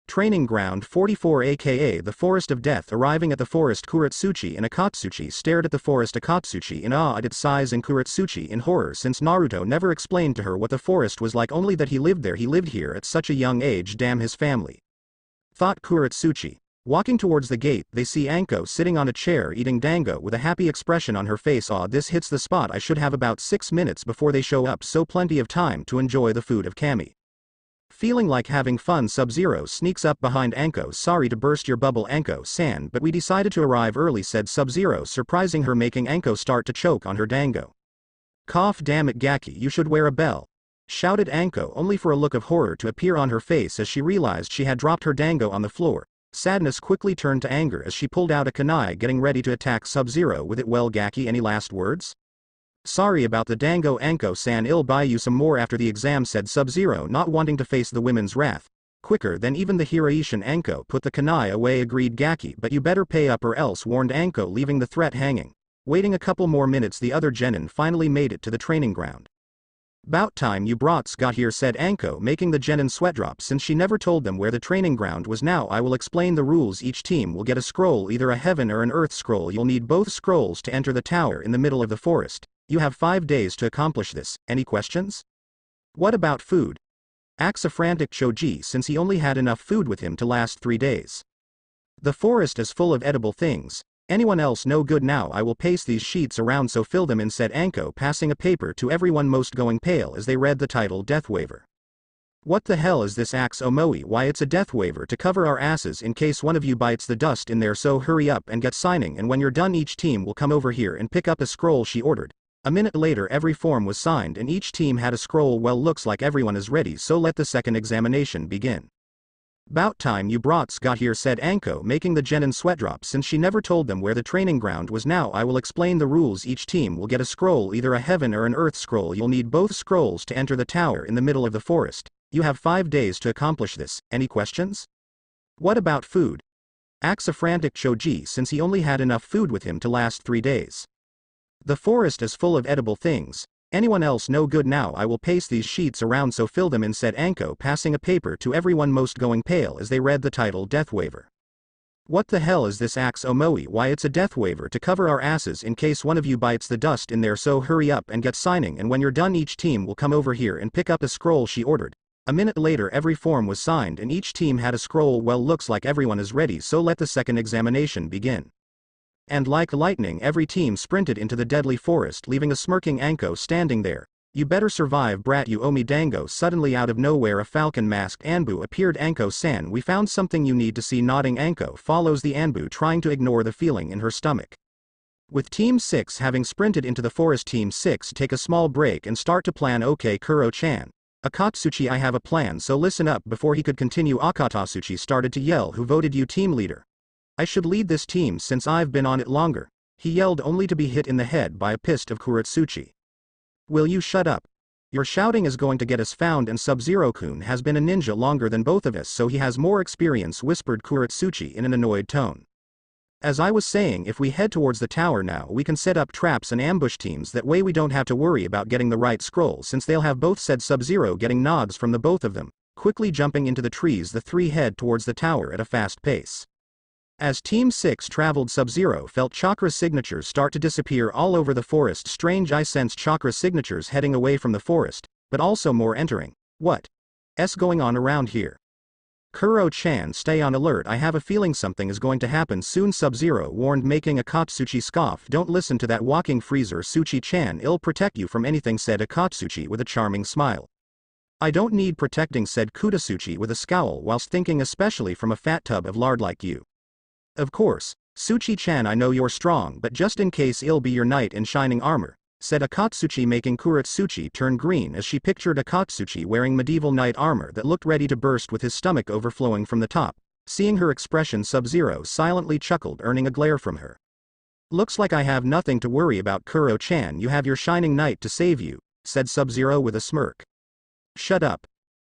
Training ground 44, aka the Forest of Death. Arriving at the forest, Kurotsuchi and Akatsuchi stared at the forest, Akatsuchi in awe at its size and Kurotsuchi in horror, since Naruto never explained to her what the forest was like, only that he lived there. He lived here at such a young age, damn his family, thought Kurotsuchi. Walking towards the gate, they see Anko sitting on a chair eating dango with a happy expression on her face. Aw, this hits the spot. I should have about 6 minutes before they show up, so plenty of time to enjoy the food of Kami. Feeling like having fun, Subzero sneaks up behind Anko. Sorry to burst your bubble, Anko-san, but we decided to arrive early, said Subzero, surprising her, making Anko start to choke on her dango. Cough, damn it, Gaki, you should wear a bell, shouted Anko, only for a look of horror to appear on her face as she realized she had dropped her dango on the floor. Sadness quickly turned to anger as she pulled out a kunai, getting ready to attack Subzero with it. Well, Gaki, any last words? Sorry about the dango, Anko-san, I'll buy you some more after the exam, said Subzero, not wanting to face the women's wrath. Quicker than even the Hiraishin, Anko put the kunai away. Agreed, Gaki, but you better pay up or else, warned Anko, leaving the threat hanging. Waiting a couple more minutes, the other genin finally made it to the training ground. About time you brats got here, said Anko, making the genin sweat drop, since she never told them where the training ground was. Now I will explain the rules. Each team will get a scroll, either a heaven or an earth scroll. You'll need both scrolls to enter the tower in the middle of the forest. You have 5 days to accomplish this. Any questions? What about food? Asked a frantic Choji, since he only had enough food with him to last 3 days. The forest is full of edible things. Anyone else no good? Now I will paste these sheets around, so fill them in, said Anko, passing a paper to everyone, most going pale as they read the title, Death Waiver. What the hell is this? Axe Omoi. Why, it's a death waiver to cover our asses in case one of you bites the dust in there, so hurry up and get signing, and when you're done each team will come over here and pick up a scroll, she ordered. A minute later every form was signed and each team had a scroll. Well, looks like everyone is ready, so let the second examination begin. About time you brats got here, said Anko, making the genin sweat drop, since she never told them where the training ground was. Now I will explain the rules. Each team will get a scroll, either a heaven or an earth scroll. You'll need both scrolls to enter the tower in the middle of the forest. You have 5 days to accomplish this. Any questions? What about food? Asked a frantic Choji, since he only had enough food with him to last 3 days. The forest is full of edible things. Anyone else no good? Now I will paste these sheets around, so fill them in, said Anko, passing a paper to everyone, most going pale as they read the title, Death Waiver. What the hell is this? Axe Omoi. Why, it's a death waiver to cover our asses in case one of you bites the dust in there, so hurry up and get signing, and when you're done each team will come over here and pick up a scroll, she ordered. A minute later every form was signed and each team had a scroll. Well, looks like everyone is ready, so let the second examination begin. And like lightning every team sprinted into the deadly forest, leaving a smirking Anko standing there. You better survive, brat, you owe me dango. Suddenly out of nowhere a falcon-masked Anbu appeared. Anko-san, we found something you need to see. Nodding, Anko follows the Anbu, trying to ignore the feeling in her stomach. With Team 6 having sprinted into the forest, Team 6 take a small break and start to plan. Okay, Kuro-chan. Akatsuchi, I have a plan, so listen up. Before he could continue, Akatsuchi started to yell, who voted you team leader? I should lead this team since I've been on it longer. He yelled, only to be hit in the head by a fist of Kurotsuchi. Will you shut up? Your shouting is going to get us found, and Subzero-kun has been a ninja longer than both of us, so he has more experience, whispered Kurotsuchi in an annoyed tone. As I was saying, if we head towards the tower now, we can set up traps and ambush teams, that way we don't have to worry about getting the right scroll since they'll have both, said Subzero, getting nods from the both of them. Quickly jumping into the trees, the three head towards the tower at a fast pace. As Team 6 traveled, Subzero felt chakra signatures start to disappear all over the forest. Strange, I sensed chakra signatures heading away from the forest, but also more entering. What's going on around here? Kuro-chan, stay on alert, I have a feeling something is going to happen soon, Subzero warned, making Akatsuchi scoff. Don't listen to that walking freezer, Suchi-chan, it'll protect you from anything, said Akatsuchi with a charming smile. I don't need protecting, said Kurotsuchi with a scowl, whilst thinking, especially from a fat tub of lard like you. Of course, Suchi-chan, I know you're strong, but just in case, it'll be your knight in shining armor, said Akatsuchi, making Kurotsuchi turn green as she pictured Akatsuchi wearing medieval knight armor that looked ready to burst with his stomach overflowing from the top. Seeing her expression, Subzero silently chuckled, earning a glare from her. Looks like I have nothing to worry about, Kuro-chan. You have your shining knight to save you, said Subzero with a smirk. Shut up.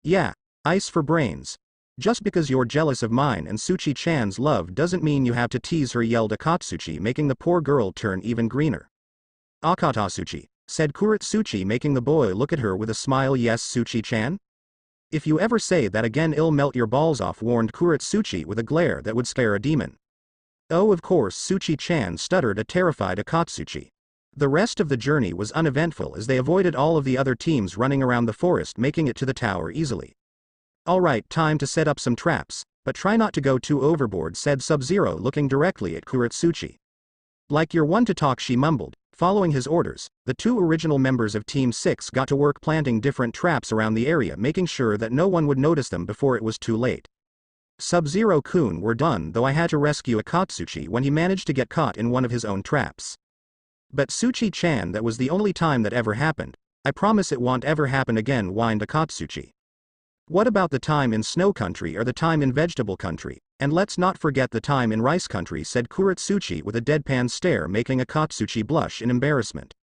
Yeah, ice for brains. Just because you're jealous of mine and Suchi-chan's love doesn't mean you have to tease her, yelled Akatsuchi, making the poor girl turn even greener. Akatsuchi, said Kurotsuchi, making the boy look at her with a smile. Yes, Suchi-chan? If you ever say that again, I'll melt your balls off, warned Kurotsuchi with a glare that would scare a demon. Oh, of course, Suchi-chan, stuttered a terrified Akatsuchi. The rest of the journey was uneventful as they avoided all of the other teams running around the forest, making it to the tower easily. Alright, time to set up some traps, but try not to go too overboard, said Subzero, looking directly at Kurotsuchi. Like you're one to talk, she mumbled. Following his orders, the two original members of Team 6 got to work planting different traps around the area, making sure that no one would notice them before it was too late. Subzero-kun, we're done, though I had to rescue Akatsuchi when he managed to get caught in one of his own traps. But Suchi-chan, that was the only time that ever happened. I promise it won't ever happen again, whined Akatsuchi. What about the time in Snow Country or the time in Vegetable Country? And let's not forget the time in Rice Country, said Kurotsuchi with a deadpan stare, making Akatsuchi blush in embarrassment.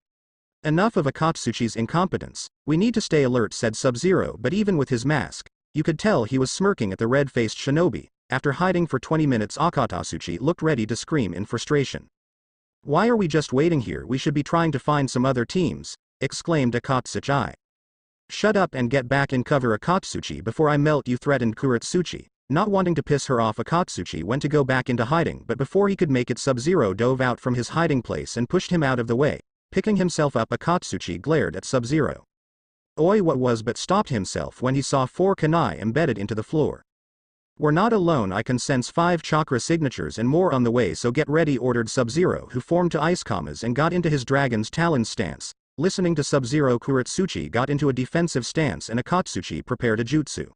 Enough of Akatsuchi's incompetence. We need to stay alert, said Subzero, but even with his mask, you could tell he was smirking at the red-faced shinobi. After hiding for 20 minutes, Akatsuchi looked ready to scream in frustration. Why are we just waiting here? We should be trying to find some other teams, exclaimed Akatsuchi. Shut up and get back in cover, Akatsuchi, before I melt you, threatened Kurotsuchi. Not wanting to piss her off, Akatsuchi went to go back into hiding, but before he could make it, Subzero dove out from his hiding place and pushed him out of the way. Picking himself up, Akatsuchi glared at Subzero. Oi, what was, but stopped himself when he saw 4 kunai embedded into the floor. We're not alone, I can sense 5 chakra signatures and more on the way, so get ready, ordered Subzero, who formed to ice kamas and got into his dragon's talon stance. Listening to Subzero, Kurotsuchi got into a defensive stance and Akatsuchi prepared a jutsu.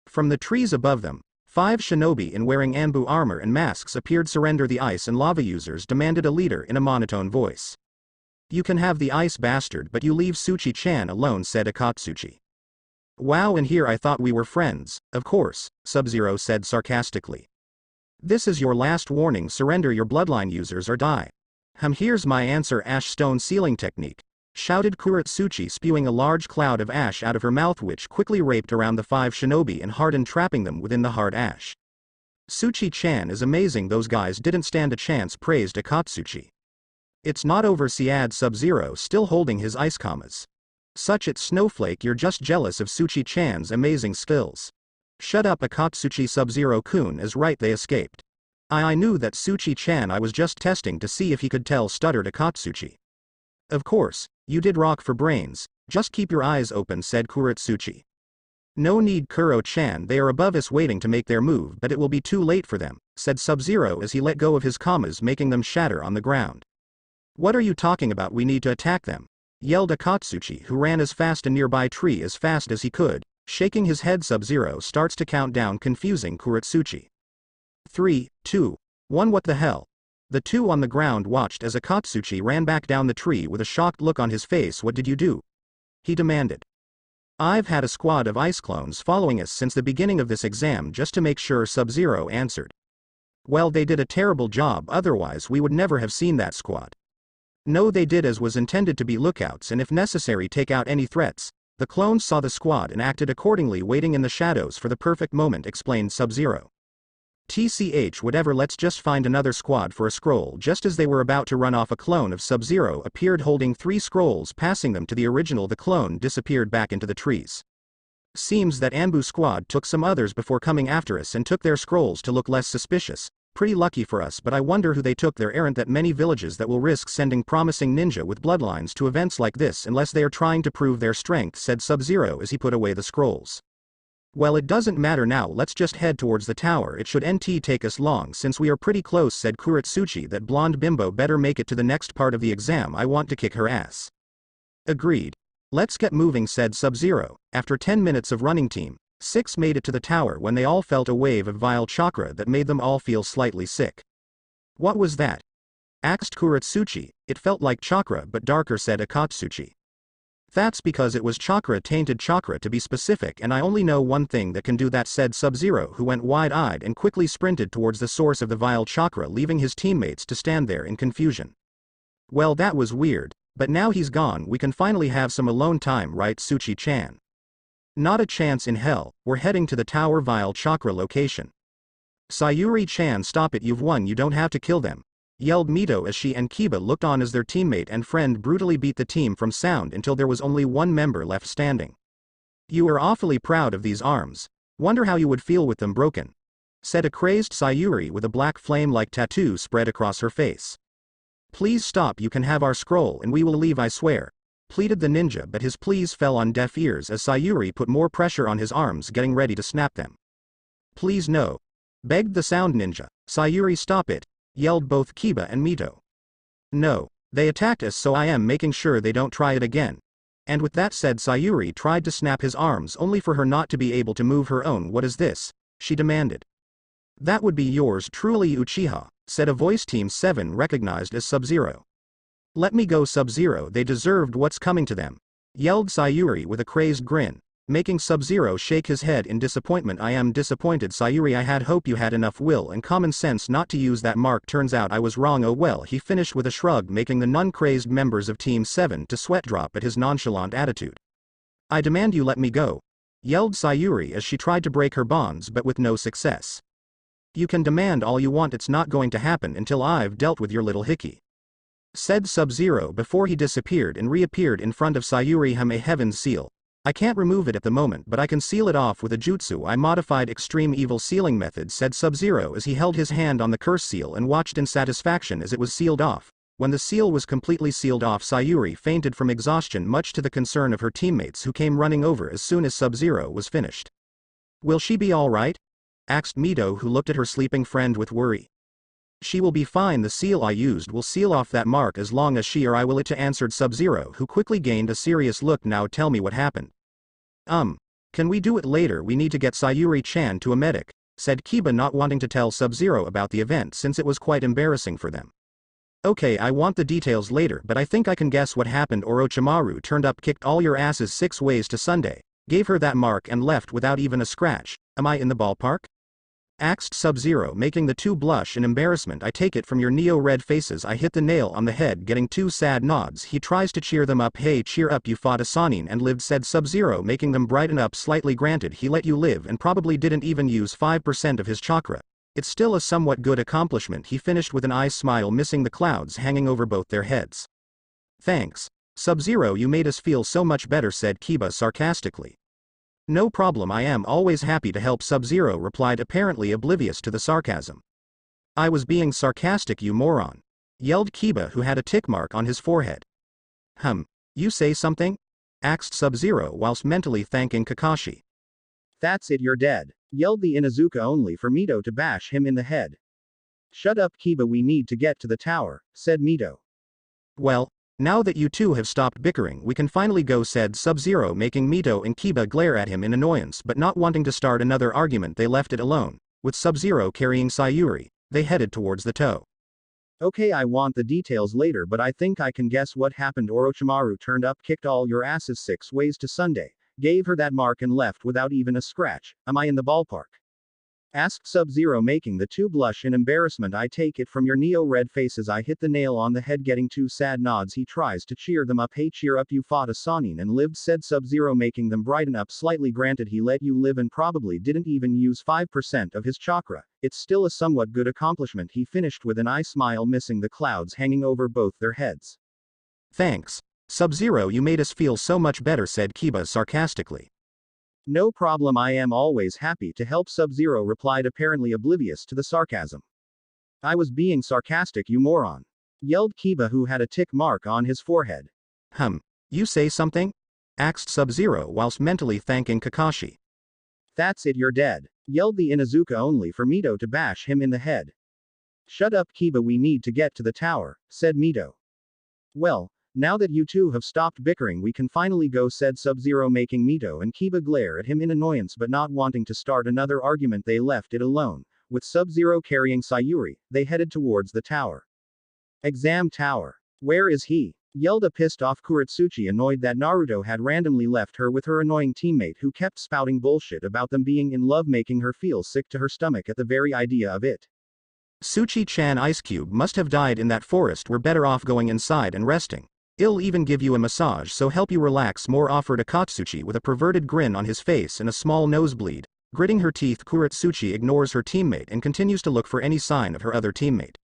From the trees above them, 5 shinobi in wearing Anbu armor and masks appeared. Surrender the ice and lava users, demanded a leader in a monotone voice. You can have the ice, bastard, but you leave Suchi-chan alone, said Akatsuchi. Wow, and here I thought we were friends. Of course, Subzero said sarcastically. This is your last warning, surrender your bloodline users or die. Here's my answer, ash stone sealing technique, shouted Kurotsuchi, spewing a large cloud of ash out of her mouth, which quickly wrapped around the 5 shinobi and hardened, trapping them within the hard ash. Suchi-chan is amazing, those guys didn't stand a chance, praised Akatsuchi. It's not over, said Subzero, still holding his ice kamas. Such it, Snowflake, you're just jealous of Suchi-chan's amazing skills. Shut up, Akatsuchi. Subzero-kun is right, they escaped. I knew that, Suchi-chan, I was just testing to see if he could tell, stuttered Akatsuchi. Of course, you did rock for brains, just keep your eyes open, said Kurotsuchi. No need, Kuro-chan, they are above us waiting to make their move, but it will be too late for them, said Subzero as he let go of his kamas, making them shatter on the ground. What are you talking about? We need to attack them, yelled Akatsuchi, who ran as fast a nearby tree as fast as he could. Shaking his head, Subzero starts to count down, confusing Kurotsuchi. 3, 2, 1. What the hell? The two on the ground watched as Akatsuchi ran back down the tree with a shocked look on his face. What did you do? He demanded. I've had a squad of ice clones following us since the beginning of this exam just to make sure, Subzero answered. Well, they did a terrible job, otherwise we would never have seen that squad. No, they did as was intended, to be lookouts and if necessary take out any threats. The clones saw the squad and acted accordingly, waiting in the shadows for the perfect moment, explained Subzero. TCH, whatever, let's just find another squad for a scroll. Just as they were about to run off, a clone of Subzero appeared holding 3 scrolls, passing them to the original. The clone disappeared back into the trees. Seems that Anbu squad took some others before coming after us and took their scrolls to look less suspicious. Pretty lucky for us, but I wonder who they took. There aren't that many villages that will risk sending promising ninja with bloodlines to events like this unless they are trying to prove their strength, said Subzero as he put away the scrolls. Well, it doesn't matter now, let's just head towards the tower. It should NT take us long since we are pretty close, said Kurotsuchi. That blonde bimbo better make it to the next part of the exam, I want to kick her ass. Agreed. Let's get moving, said Subzero. After 10 minutes of running, Team 6 made it to the tower when they all felt a wave of vile chakra that made them all feel slightly sick. What was that? Asked Kurotsuchi. It felt like chakra but darker, said Akatsuchi. That's because it was chakra-tainted chakra to be specific, and I only know one thing that can do that, said Subzero, who went wide-eyed and quickly sprinted towards the source of the vile chakra, leaving his teammates to stand there in confusion. Well, that was weird, but now he's gone, we can finally have some alone time, right, Tsuchi-chan? Not a chance in hell, we're heading to the tower vile chakra location. Sayuri-chan, stop it, you've won, you don't have to kill them, yelled Mito as she and Kiba looked on as their teammate and friend brutally beat the team from sound until there was only one member left standing. You are awfully proud of these arms. Wonder how you would feel with them broken, said a crazed Sayuri with a black flame-like tattoo spread across her face. Please stop, you can have our scroll and we will leave, I swear, pleaded the ninja, but his pleas fell on deaf ears as Sayuri put more pressure on his arms, getting ready to snap them. Please no, begged the sound ninja. Sayuri, stop it, yelled both Kiba and Mito. No, they attacked us, so I am making sure they don't try it again. And with that said, Sayuri tried to snap his arms only for her not to be able to move her own. What is this? She demanded. That would be yours truly, Uchiha, said a voice Team 7 recognized as Subzero. Let me go, Subzero, they deserved what's coming to them, yelled Sayuri with a crazed grin, making Subzero shake his head in disappointment. I am disappointed, Sayuri, I had hoped you had enough will and common sense not to use that mark, turns out I was wrong, oh well, he finished with a shrug, making the non-crazed members of Team 7 to sweat drop at his nonchalant attitude. I demand you let me go, yelled Sayuri as she tried to break her bonds but with no success. You can demand all you want, it's not going to happen until I've dealt with your little hickey, said Subzero before he disappeared and reappeared in front of Sayuri. A heaven's seal. I can't remove it at the moment, but I can seal it off with a jutsu I modified extreme evil sealing method, said Subzero as he held his hand on the curse seal and watched in satisfaction as it was sealed off. When the seal was completely sealed off, Sayuri fainted from exhaustion, much to the concern of her teammates who came running over as soon as Subzero was finished. Will she be all right? Asked Mito, who looked at her sleeping friend with worry. She will be fine, the seal I used will seal off that mark as long as she or I will it, answered Subzero, who quickly gained a serious look. Now tell me what happened. Can we do it later, we need to get Sayuri-chan to a medic, said Kiba, not wanting to tell Subzero about the event since it was quite embarrassing for them. Okay, I want the details later, but I think I can guess what happened. Orochimaru turned up, kicked all your asses 6 ways to Sunday, gave her that mark and left without even a scratch. Am I in the ballpark? Asked Subzero, making the two blush in embarrassment. I take it from your neo-red faces I hit the nail on the head, getting 2 sad nods. He tries to cheer them up. Hey, cheer up, you fought a Sannin and lived, said Subzero, making them brighten up slightly. Granted, he let you live and probably didn't even use 5% of his chakra. It's still a somewhat good accomplishment, he finished with an eye smile, missing the clouds hanging over both their heads. Thanks, Subzero, you made us feel so much better, said Kiba sarcastically. No problem, I am always happy to help, Subzero replied, apparently oblivious to the sarcasm. I was being sarcastic, you moron, yelled Kiba, who had a tick mark on his forehead. You say something? Asked Subzero whilst mentally thanking Kakashi. That's it, you're dead, yelled the Inuzuka, only for Mito to bash him in the head. Shut up, Kiba, we need to get to the tower, said Mito. Well, now that you two have stopped bickering, we can finally go, said Subzero, making Mito and Kiba glare at him in annoyance, but not wanting to start another argument they left it alone. With Subzero carrying Sayuri, they headed towards the toe. Okay, I want the details later, but I think I can guess what happened. Orochimaru turned up, kicked all your asses 6 ways to Sunday, gave her that mark and left without even a scratch. Am I in the ballpark? Asked Subzero, making the two blush in embarrassment. I take it from your neo-red faces I hit the nail on the head, getting 2 sad nods. He tries to cheer them up. Hey, cheer up, you fought a Sannin and lived, said Subzero, making them brighten up slightly. Granted, he let you live and probably didn't even use 5% of his chakra. It's still a somewhat good accomplishment, he finished with an eye smile, missing the clouds hanging over both their heads. Thanks, Subzero, you made us feel so much better, said Kiba sarcastically. No problem, I am always happy to help, Subzero replied, apparently oblivious to the sarcasm. I was being sarcastic, you moron, yelled Kiba, who had a tick mark on his forehead. You say something? Asked Subzero whilst mentally thanking Kakashi. That's it, you're dead, yelled the Inuzuka, only for Mito to bash him in the head. Shut up, Kiba, we need to get to the tower, said Mito. Well, now that you two have stopped bickering, we can finally go, said Subzero, making Mito and Kiba glare at him in annoyance, but not wanting to start another argument they left it alone. With Subzero carrying Sayuri, they headed towards the tower. Exam tower. Where is he? yelled a pissed-off Kurotsuchi, annoyed that Naruto had randomly left her with her annoying teammate who kept spouting bullshit about them being in love, making her feel sick to her stomach at the very idea of it. Suchi-chan, Ice Cube must have died in that forest. We're better off going inside and resting. I'll even give you a massage so help you relax more, offered Akatsuchi with a perverted grin on his face and a small nosebleed. Gritting her teeth, Kurotsuchi ignores her teammate and continues to look for any sign of her other teammate.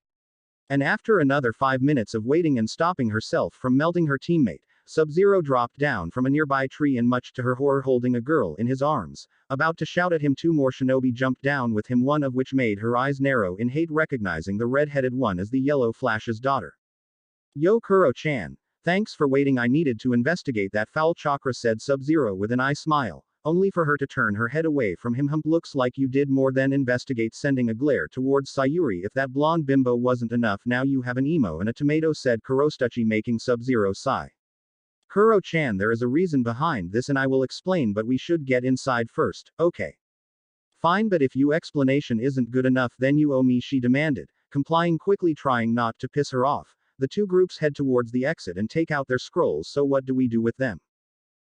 And after another 5 minutes of waiting and stopping herself from melting her teammate, Subzero dropped down from a nearby tree and, much to her horror, holding a girl in his arms. About to shout at him, 2 more shinobi jumped down with him, one of which made her eyes narrow in hate, recognizing the red-headed one as the Yellow Flash's daughter. "Yo, Kuro-chan. Thanks for waiting. I needed to investigate that foul chakra," said Subzero with an eye smile, only for her to turn her head away from him. "Looks like you did more than investigate," sending a glare towards Sayuri. "If that blonde bimbo wasn't enough, now you have an emo and a tomato," said Kurotsuchi, making Subzero sigh. "Kuro-chan, there is a reason behind this and I will explain, but we should get inside first, okay?" "Fine, but if your explanation isn't good enough then you owe me," she demanded, complying quickly, trying not to piss her off. The two groups head towards the exit and take out their scrolls. "So what do we do with them?"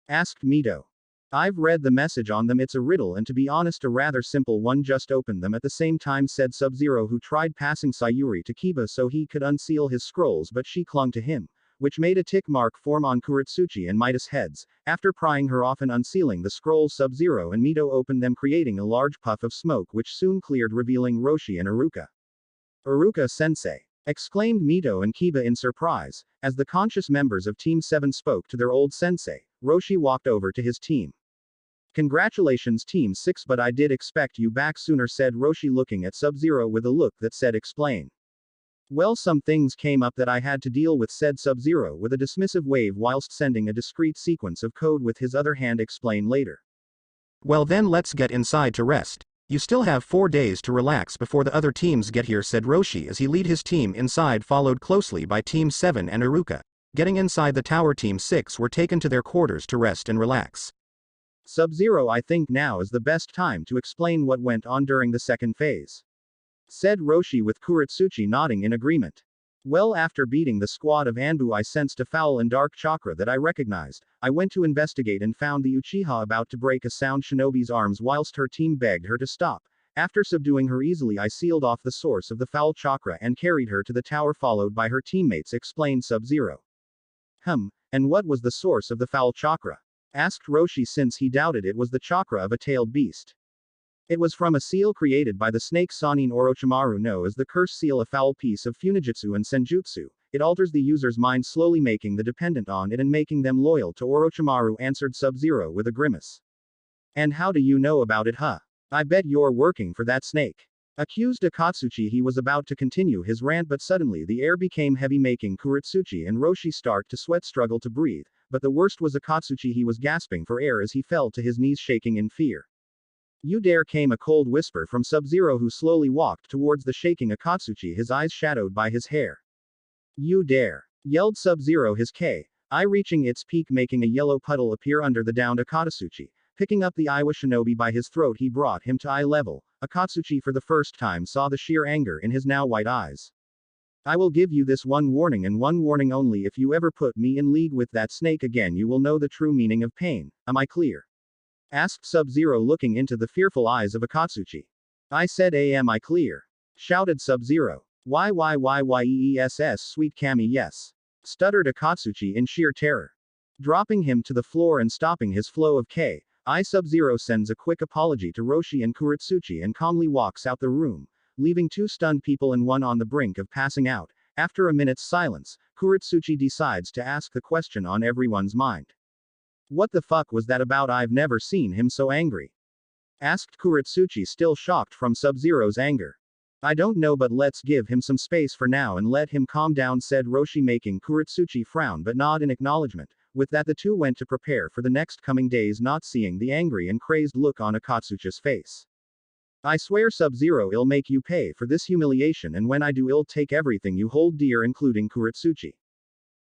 asked Mito. "I've read the message on them. It's a riddle, and to be honest a rather simple one. Just open them at the same time," said Subzero, who tried passing Sayuri to Kiba so he could unseal his scrolls, but she clung to him, which made a tick mark form on Kurotsuchi and Mito's heads. After prying her off and unsealing the scrolls, Subzero and Mito opened them, creating a large puff of smoke which soon cleared, revealing Roshi and Iruka. "Iruka-sensei!" exclaimed Mito and Kiba in surprise. As the conscious members of Team 7 spoke to their old sensei, Roshi walked over to his team. "Congratulations Team 6, but I did expect you back sooner," said Roshi, looking at Subzero with a look that said explain. "Well, some things came up that I had to deal with," said Subzero with a dismissive wave whilst sending a discrete sequence of code with his other hand. "Explain later." "Well then let's get inside to rest. You still have 4 days to relax before the other teams get here," said Roshi as he led his team inside, followed closely by Team 7 and Iruka. Getting inside the tower, Team 6 were taken to their quarters to rest and relax. "Subzero, I think now is the best time to explain what went on during the second phase," said Roshi, with Kurotsuchi nodding in agreement. "Well, after beating the squad of Anbu, I sensed a foul and dark chakra that I recognized. I went to investigate and found the Uchiha about to break a sound shinobi's arms whilst her team begged her to stop. After subduing her easily, I sealed off the source of the foul chakra and carried her to the tower, followed by her teammates," explained Subzero. And what was the source of the foul chakra?" asked Roshi, since he doubted it was the chakra of a tailed beast. "It was from a seal created by the snake Sanin Orochimaru, known as the curse seal, a foul piece of Funijutsu and Senjutsu. It alters the user's mind, slowly making them dependent on it and making them loyal to Orochimaru," answered Subzero with a grimace. "And how do you know about it, huh? I bet you're working for that snake," accused Akatsuchi. He was about to continue his rant, but suddenly the air became heavy, making Kurotsuchi and Roshi start to sweat, struggle to breathe. But the worst was Akatsuchi. He was gasping for air as he fell to his knees, shaking in fear. "You dare!" came a cold whisper from Subzero, who slowly walked towards the shaking Akatsuchi, his eyes shadowed by his hair. "You dare!" yelled Subzero, his K.I. reaching its peak, making a yellow puddle appear under the downed Akatsuchi. Picking up the Iwa shinobi by his throat, he brought him to eye level. Akatsuchi for the first time saw the sheer anger in his now white eyes. "I will give you this one warning, and one warning only. If you ever put me in league with that snake again, you will know the true meaning of pain. Am I clear?" asked Subzero, looking into the fearful eyes of Akatsuchi. "I said am I clear?" shouted Subzero. "Yes, sweet Kami, yes," stuttered Akatsuchi in sheer terror. Dropping him to the floor and stopping his flow of K.I., Subzero sends a quick apology to Roshi and Kurotsuchi and calmly walks out the room, leaving 2 stunned people and one on the brink of passing out. After a minute's silence, Kurotsuchi decides to ask the question on everyone's mind. "What the fuck was that about? I've never seen him so angry," asked Kurotsuchi, still shocked from Subzero's anger. "I don't know, but let's give him some space for now and let him calm down," said Roshi, making Kurotsuchi frown but nod in acknowledgement. With that, the two went to prepare for the next coming days, not seeing the angry and crazed look on Akatsuchi's face. "I swear, Subzero, I'll make you pay for this humiliation, and when I do, I'll take everything you hold dear, including Kurotsuchi."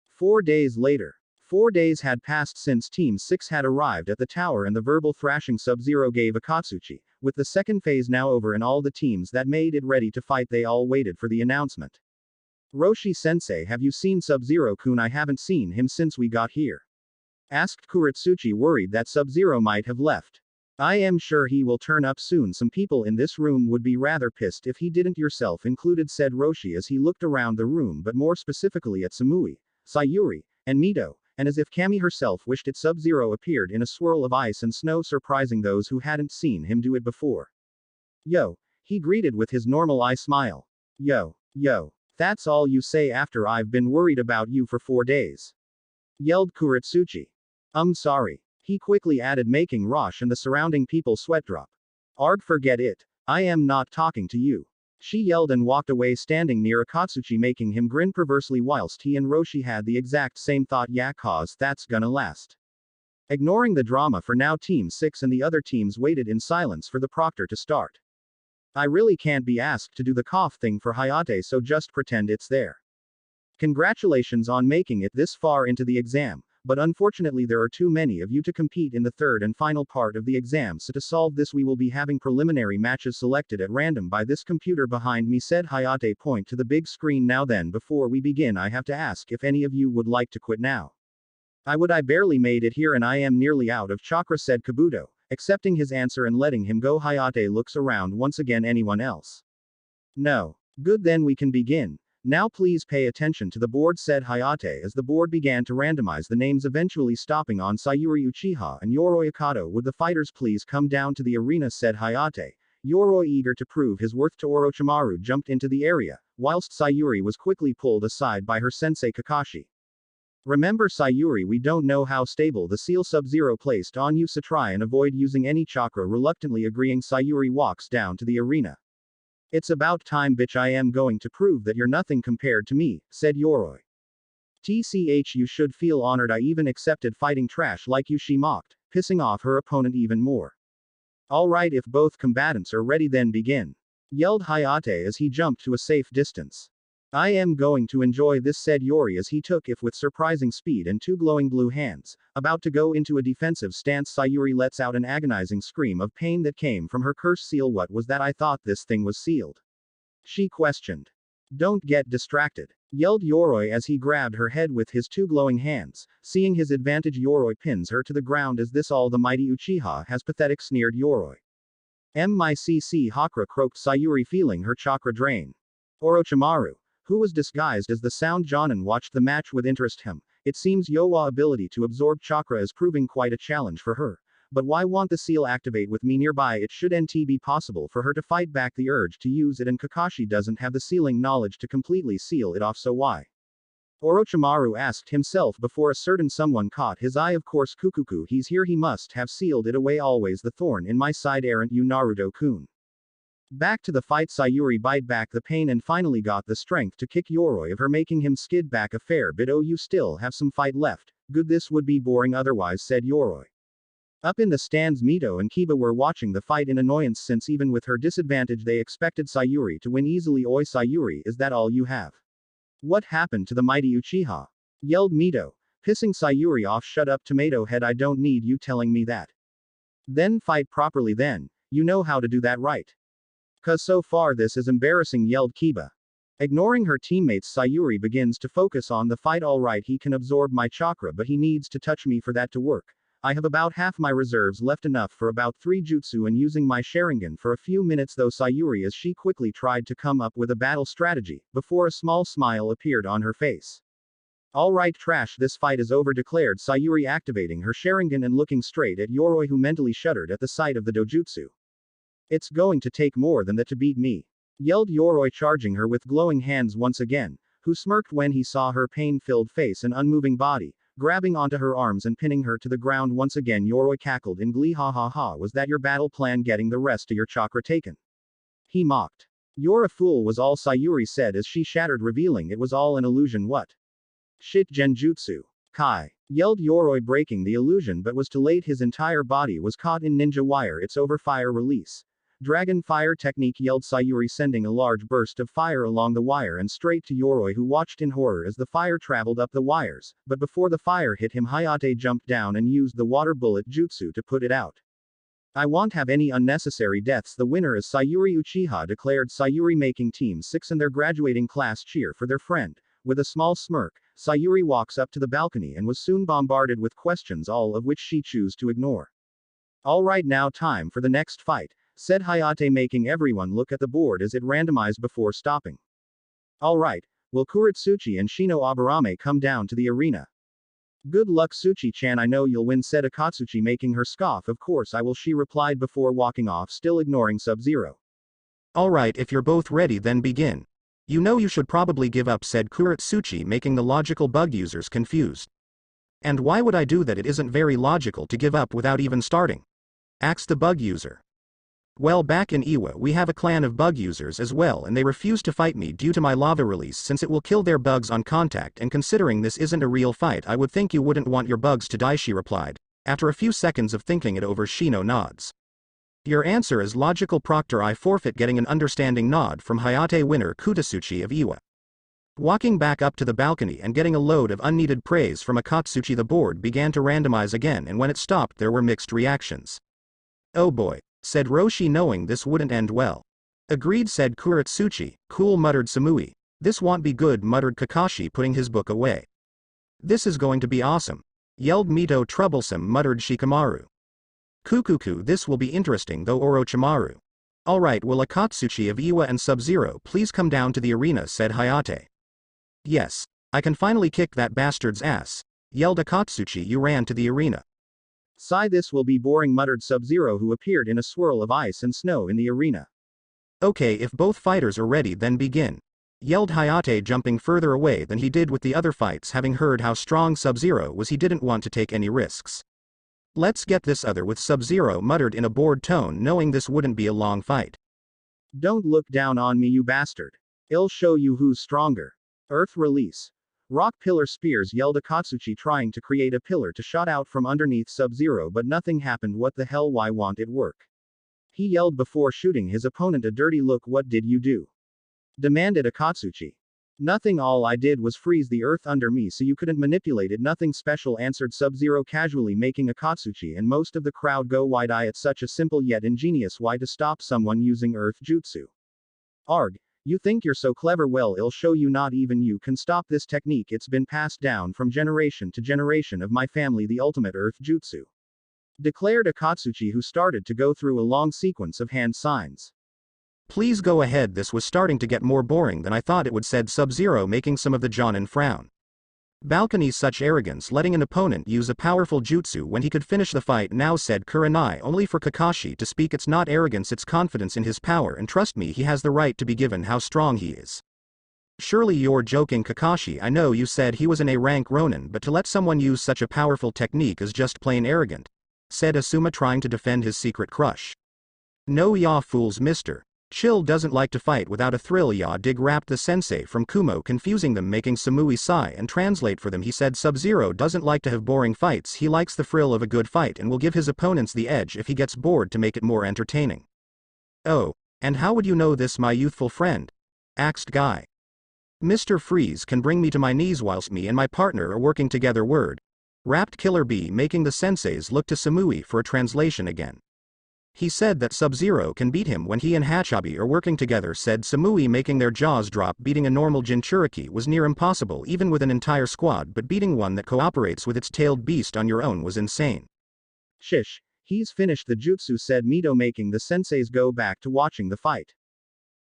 4 days later. 4 days had passed since Team 6 had arrived at the tower, and the verbal thrashing Subzero gave Akatsuchi, with the second phase now over and all the teams that made it ready to fight, they all waited for the announcement. Roshi-sensei, have you seen Subzero-kun? I haven't seen him since we got here. Asked Kurotsuchi, worried that Subzero might have left. I am sure he will turn up soon. Some people in this room would be rather pissed if he didn't, yourself included, said Roshi as he looked around the room, but more specifically at Samui, Sayuri, and Mito, and as if Kami herself wished it, Sub-Zero appeared in a swirl of ice and snow, surprising those who hadn't seen him do it before. Yo, he greeted with his normal eye smile. Yo, that's all you say after I've been worried about you for 4 days? Yelled Kurotsuchi. Sorry. He quickly added, making Rosh and the surrounding people sweat drop. Arg, forget it. I am not talking to you. She yelled and walked away, standing near Akatsuchi, making him grin perversely whilst he and Roshi had the exact same thought. Yeah, cause that's gonna last. Ignoring the drama for now, Team 6 and the other teams waited in silence for the proctor to start. I really can't be asked to do the cough thing for Hayate, so just pretend it's there. Congratulations on making it this far into the exam, but unfortunately there are too many of you to compete in the third and final part of the exam, so to solve this we will be having preliminary matches selected at random by this computer behind me, said Hayate. Point to the big screen. Now then, before we begin I have to ask if any of you would like to quit now. I barely made it here and I am nearly out of chakra, said Kabuto, accepting his answer and letting him go. Hayate looks around once again. Anyone else? No. Good, then we can begin. Now please pay attention to the board, said Hayate as the board began to randomize the names, eventually stopping on Sayuri Uchiha and Yoroi Akato. Would the fighters please come down to the arena, said Hayate. Yoroi, eager to prove his worth to Orochimaru, jumped into the area, whilst Sayuri was quickly pulled aside by her sensei Kakashi. Remember, Sayuri, we don't know how stable the seal Sub-Zero placed on you, so try and avoid using any chakra. Reluctantly agreeing, Sayuri walks down to the arena. It's about time, bitch, I am going to prove that you're nothing compared to me, said Yoroi. TCH, you should feel honored. I even accepted fighting trash like you, she mocked, pissing off her opponent even more. Alright, if both combatants are ready then begin, yelled Hayate as he jumped to a safe distance. I am going to enjoy this, said Yori as he took if with surprising speed and two glowing blue hands. About to go into a defensive stance, Sayuri lets out an agonizing scream of pain that came from her cursed seal. What was that? I thought this thing was sealed. She questioned. Don't get distracted, yelled Yoroi as he grabbed her head with his two glowing hands. Seeing his advantage, Yoroi pins her to the ground. Is this all the mighty Uchiha has? Pathetic, sneered Yoroi. MICC Hakra, croaked Sayuri, feeling her chakra drain. Orochimaru, who was disguised as the Sound Jonin, watched the match with interest. It seems Yowa's ability to absorb chakra is proving quite a challenge for her. But why won't the seal activate with me nearby? It shouldn't be possible for her to fight back the urge to use it, and Kakashi doesn't have the sealing knowledge to completely seal it off, so why? Orochimaru asked himself before a certain someone caught his eye. Of course, Kukuku, he's here, he must have sealed it away. Always the thorn in my side, aren't you, Naruto-kun? Back to the fight, Sayuri bite back the pain and finally got the strength to kick Yoroi of her, making him skid back a fair bit. Oh, you still have some fight left. Good, this would be boring otherwise, said Yoroi. Up in the stands, Mito and Kiba were watching the fight in annoyance, since even with her disadvantage they expected Sayuri to win easily. Oi, Sayuri, is that all you have? What happened to the mighty Uchiha? Yelled Mito, pissing Sayuri off. Shut up, tomato head, I don't need you telling me that. Then fight properly then, you know how to do that, right? Cause so far this is embarrassing, yelled Kiba. Ignoring her teammates, Sayuri begins to focus on the fight. Alright, he can absorb my chakra, but he needs to touch me for that to work. I have about half my reserves left, enough for about 3 jutsu, and using my Sharingan for a few minutes though, Sayuri, as she quickly tried to come up with a battle strategy, before a small smile appeared on her face. Alright, trash, this fight is over, declared Sayuri, activating her Sharingan and looking straight at Yoroi, who mentally shuddered at the sight of the dojutsu. It's going to take more than that to beat me, yelled Yoroi, charging her with glowing hands once again, who smirked when he saw her pain-filled face and unmoving body, grabbing onto her arms and pinning her to the ground once again. Yoroi cackled in glee. Ha ha ha, was that your battle plan, getting the rest of your chakra taken? He mocked. You're a fool, was all Sayuri said as she shattered, revealing it was all an illusion. What? Shit, genjutsu. Kai, yelled Yoroi, breaking the illusion, but was too late. His entire body was caught in ninja wire. It's over. Fire release. Dragon fire technique, yelled Sayuri, sending a large burst of fire along the wire and straight to Yoroi, who watched in horror as the fire traveled up the wires, but before the fire hit him, Hayate jumped down and used the water bullet jutsu to put it out. I won't have any unnecessary deaths. The winner is Sayuri Uchiha, declared Sayuri, making Team 6 and their graduating class cheer for their friend. With a small smirk, Sayuri walks up to the balcony and was soon bombarded with questions, all of which she chose to ignore. Alright, now time for the next fight, said Hayate, making everyone look at the board as it randomized before stopping. Alright, will Kurotsuchi and Shino Aburame come down to the arena? Good luck, Suchi-chan, I know you'll win, said Akatsuchi, making her scoff. Of course I will, she replied before walking off, still ignoring Subzero. Alright, if you're both ready, then begin. You know you should probably give up, said Kurotsuchi, making the logical bug users confused. And why would I do that? It isn't very logical to give up without even starting, asked the bug user. Well, back in Iwa we have a clan of bug users as well, and they refuse to fight me due to my lava release, since it will kill their bugs on contact, and considering this isn't a real fight, I would think you wouldn't want your bugs to die, she replied. After a few seconds of thinking it over, Shino nods. Your answer is logical, Proctor. I forfeit, getting an understanding nod from Hayate. Winner Kurotsuchi of Iwa. Walking back up to the balcony and getting a load of unneeded praise from Akatsuchi, the board began to randomize again, and when it stopped there were mixed reactions. Oh boy, said Roshi, knowing this wouldn't end well. Agreed, said Kurotsuchi. Cool, muttered Samui. This won't be good, muttered Kakashi, putting his book away. This is going to be awesome, yelled Mito. Troublesome, muttered Shikamaru. Kukuku, this will be interesting though, Orochimaru. Alright, will Akatsuchi of Iwa and Subzero please come down to the arena, said Hayate. Yes, I can finally kick that bastard's ass, yelled Akatsuchi. You ran to the arena. Sigh, this will be boring, muttered Subzero, who appeared in a swirl of ice and snow in the arena. Okay, if both fighters are ready, then begin, yelled Hayate, jumping further away than he did with the other fights. Having heard how strong Subzero was, he didn't want to take any risks. Let's get this other with, Subzero muttered in a bored tone, knowing this wouldn't be a long fight. Don't look down on me, you bastard. I'll show you who's stronger. Earth release. Rock pillar spears, yelled Akatsuchi, trying to create a pillar to shot out from underneath Subzero, but nothing happened. What the hell, why won't it work? He yelled before shooting his opponent a dirty look. What did you do? Demanded Akatsuchi. Nothing, all I did was freeze the earth under me so you couldn't manipulate it. Nothing special, answered Subzero casually, making Akatsuchi and most of the crowd go wide-eye at such a simple yet ingenious way to stop someone using earth jutsu. Arg. You think you're so clever? Well, I'll show you. Not even you can stop this technique. It's been passed down from generation to generation of my family, the ultimate earth jutsu, declared Akatsuchi, who started to go through a long sequence of hand signs. Please go ahead. This was starting to get more boring than I thought it would, said Subzero, making some of the Jonin frown. Balcony, such arrogance, letting an opponent use a powerful jutsu when he could finish the fight now, said Kurenai, only for Kakashi to speak. It's not arrogance, it's confidence in his power, and trust me, he has the right to be given how strong he is. Surely you're joking, Kakashi. I know you said he was an A-rank Ronin, but to let someone use such a powerful technique is just plain arrogant, said Asuma, trying to defend his secret crush. No, ya fools, mister. Chill doesn't like to fight without a thrill, ya dig, rapped the sensei from Kumo, confusing them, making Samui sigh and translate for them. He said Subzero doesn't like to have boring fights, he likes the thrill of a good fight and will give his opponents the edge if he gets bored to make it more entertaining. Oh, and how would you know this, my youthful friend? Asked Guy. Mr. Freeze can bring me to my knees whilst me and my partner are working together, word, rapped Killer Bee, making the senseis look to Samui for a translation again. He said that Subzero can beat him when he and Hachabi are working together, said Samui, making their jaws drop. Beating a normal Jinchuriki was near impossible even with an entire squad, but beating one that cooperates with its tailed beast on your own was insane. Shish, he's finished the jutsu, said Mito, making the senseis go back to watching the fight.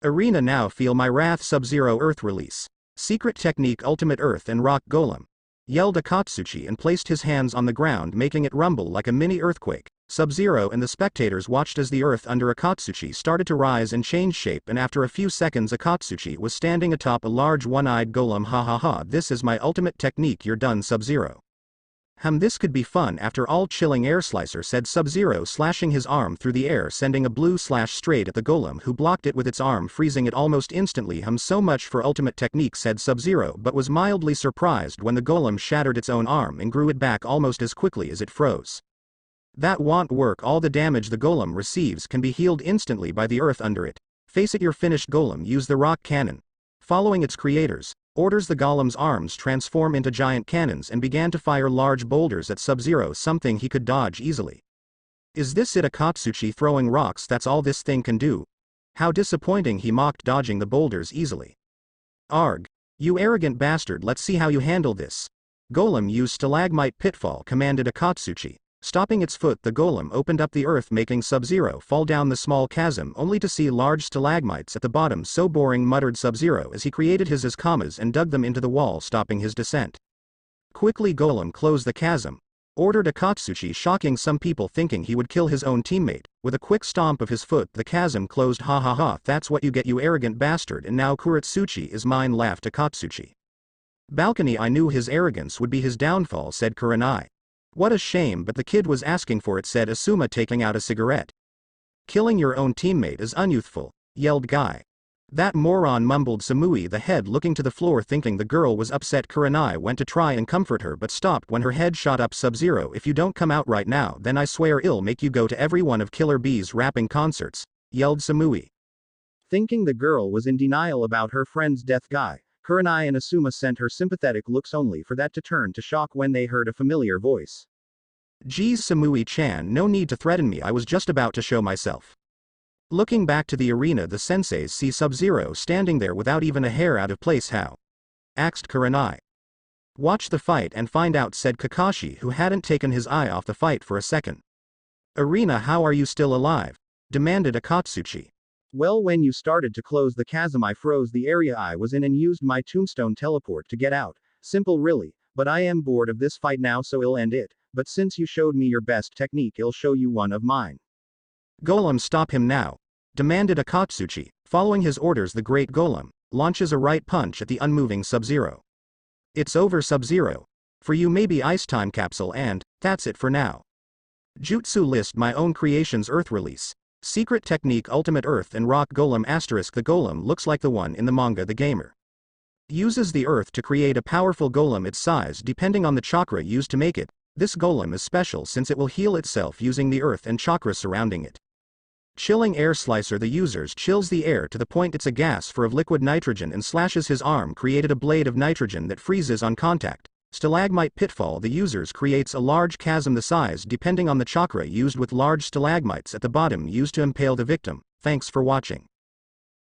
Arena, now feel my wrath. Subzero earth release. Secret technique, ultimate earth and rock golem, yelled Akatsuchi and placed his hands on the ground, making it rumble like a mini earthquake. Subzero and the spectators watched as the earth under Akatsuchi started to rise and change shape, and after a few seconds Akatsuchi was standing atop a large one-eyed golem. Ha ha ha, this is my ultimate technique, you're done, Subzero. This could be fun after all. Chilling air slicer, said Subzero, slashing his arm through the air, sending a blue slash straight at the golem, who blocked it with its arm, freezing it almost instantly. So much for ultimate technique, said Subzero, but was mildly surprised when the golem shattered its own arm and grew it back almost as quickly as it froze. That won't work. All the damage the golem receives can be healed instantly by the earth under it. Face it, your finished golem. Use the rock cannon. Following its creators' orders, the golem's arms transform into giant cannons and began to fire large boulders at Subzero, something he could dodge easily. Is this it, Akatsuchi throwing rocks? That's all this thing can do? How disappointing, he mocked, dodging the boulders easily. Arg. You arrogant bastard, let's see how you handle this. Golem use stalagmite pitfall, commanded Akatsuchi. Stopping its foot, the golem opened up the earth, making Subzero fall down the small chasm, only to see large stalagmites at the bottom. So boring, muttered Subzero as he created his Iskamas and dug them into the wall, stopping his descent. Quickly, golem, close the chasm, ordered Akatsuchi, shocking some people thinking he would kill his own teammate. With a quick stomp of his foot, the chasm closed. Ha ha ha, that's what you get, you arrogant bastard, and now Kurotsuchi is mine, laughed Akatsuchi. Balcony, I knew his arrogance would be his downfall, said Kurenai. What a shame, but the kid was asking for it, said Asuma, taking out a cigarette. Killing your own teammate is unyouthful, yelled Guy. That moron, mumbled Samui, the head, looking to the floor thinking the girl was upset. Kurenai went to try and comfort her but stopped when her head shot up. Subzero, if you don't come out right now, then I swear I'll make you go to every one of Killer Bee's rapping concerts, yelled Samui. Thinking the girl was in denial about her friend's death, Guy, Kurenai and Asuma sent her sympathetic looks, only for that to turn to shock when they heard a familiar voice. Geez, Samui-chan, no need to threaten me, I was just about to show myself. Looking back to the arena, the senseis see Subzero standing there without even a hair out of place. How? Asked Kurenai. Watch the fight and find out, said Kakashi, who hadn't taken his eye off the fight for a second. Arena, how are you still alive? Demanded Akatsuchi. Well, when you started to close the chasm, I froze the area I was in and used my tombstone teleport to get out. Simple, really, but I am bored of this fight now, so I'll end it. But since you showed me your best technique, I'll show you one of mine. Golem, stop him now, demanded Akatsuchi. Following his orders, the great golem launches a right punch at the unmoving Subzero. It's over, Subzero. For you, maybe ice time capsule, and that's it for now. Jutsu list, my own creations, Earth release. Secret technique, ultimate earth and rock golem. Asterisk, the golem looks like the one in the manga. The gamer uses the earth to create a powerful golem. Its size depending on the chakra used to make it. This golem is special since it will heal itself using the earth and chakra surrounding it. Chilling air slicer, the users chills the air to the point it's a gas full of liquid nitrogen and slashes his arm, created a blade of nitrogen that freezes on contact. Stalagmite pitfall, the users creates a large chasm, the size depending on the chakra used, with large stalagmites at the bottom used to impale the victim. Thanks for watching.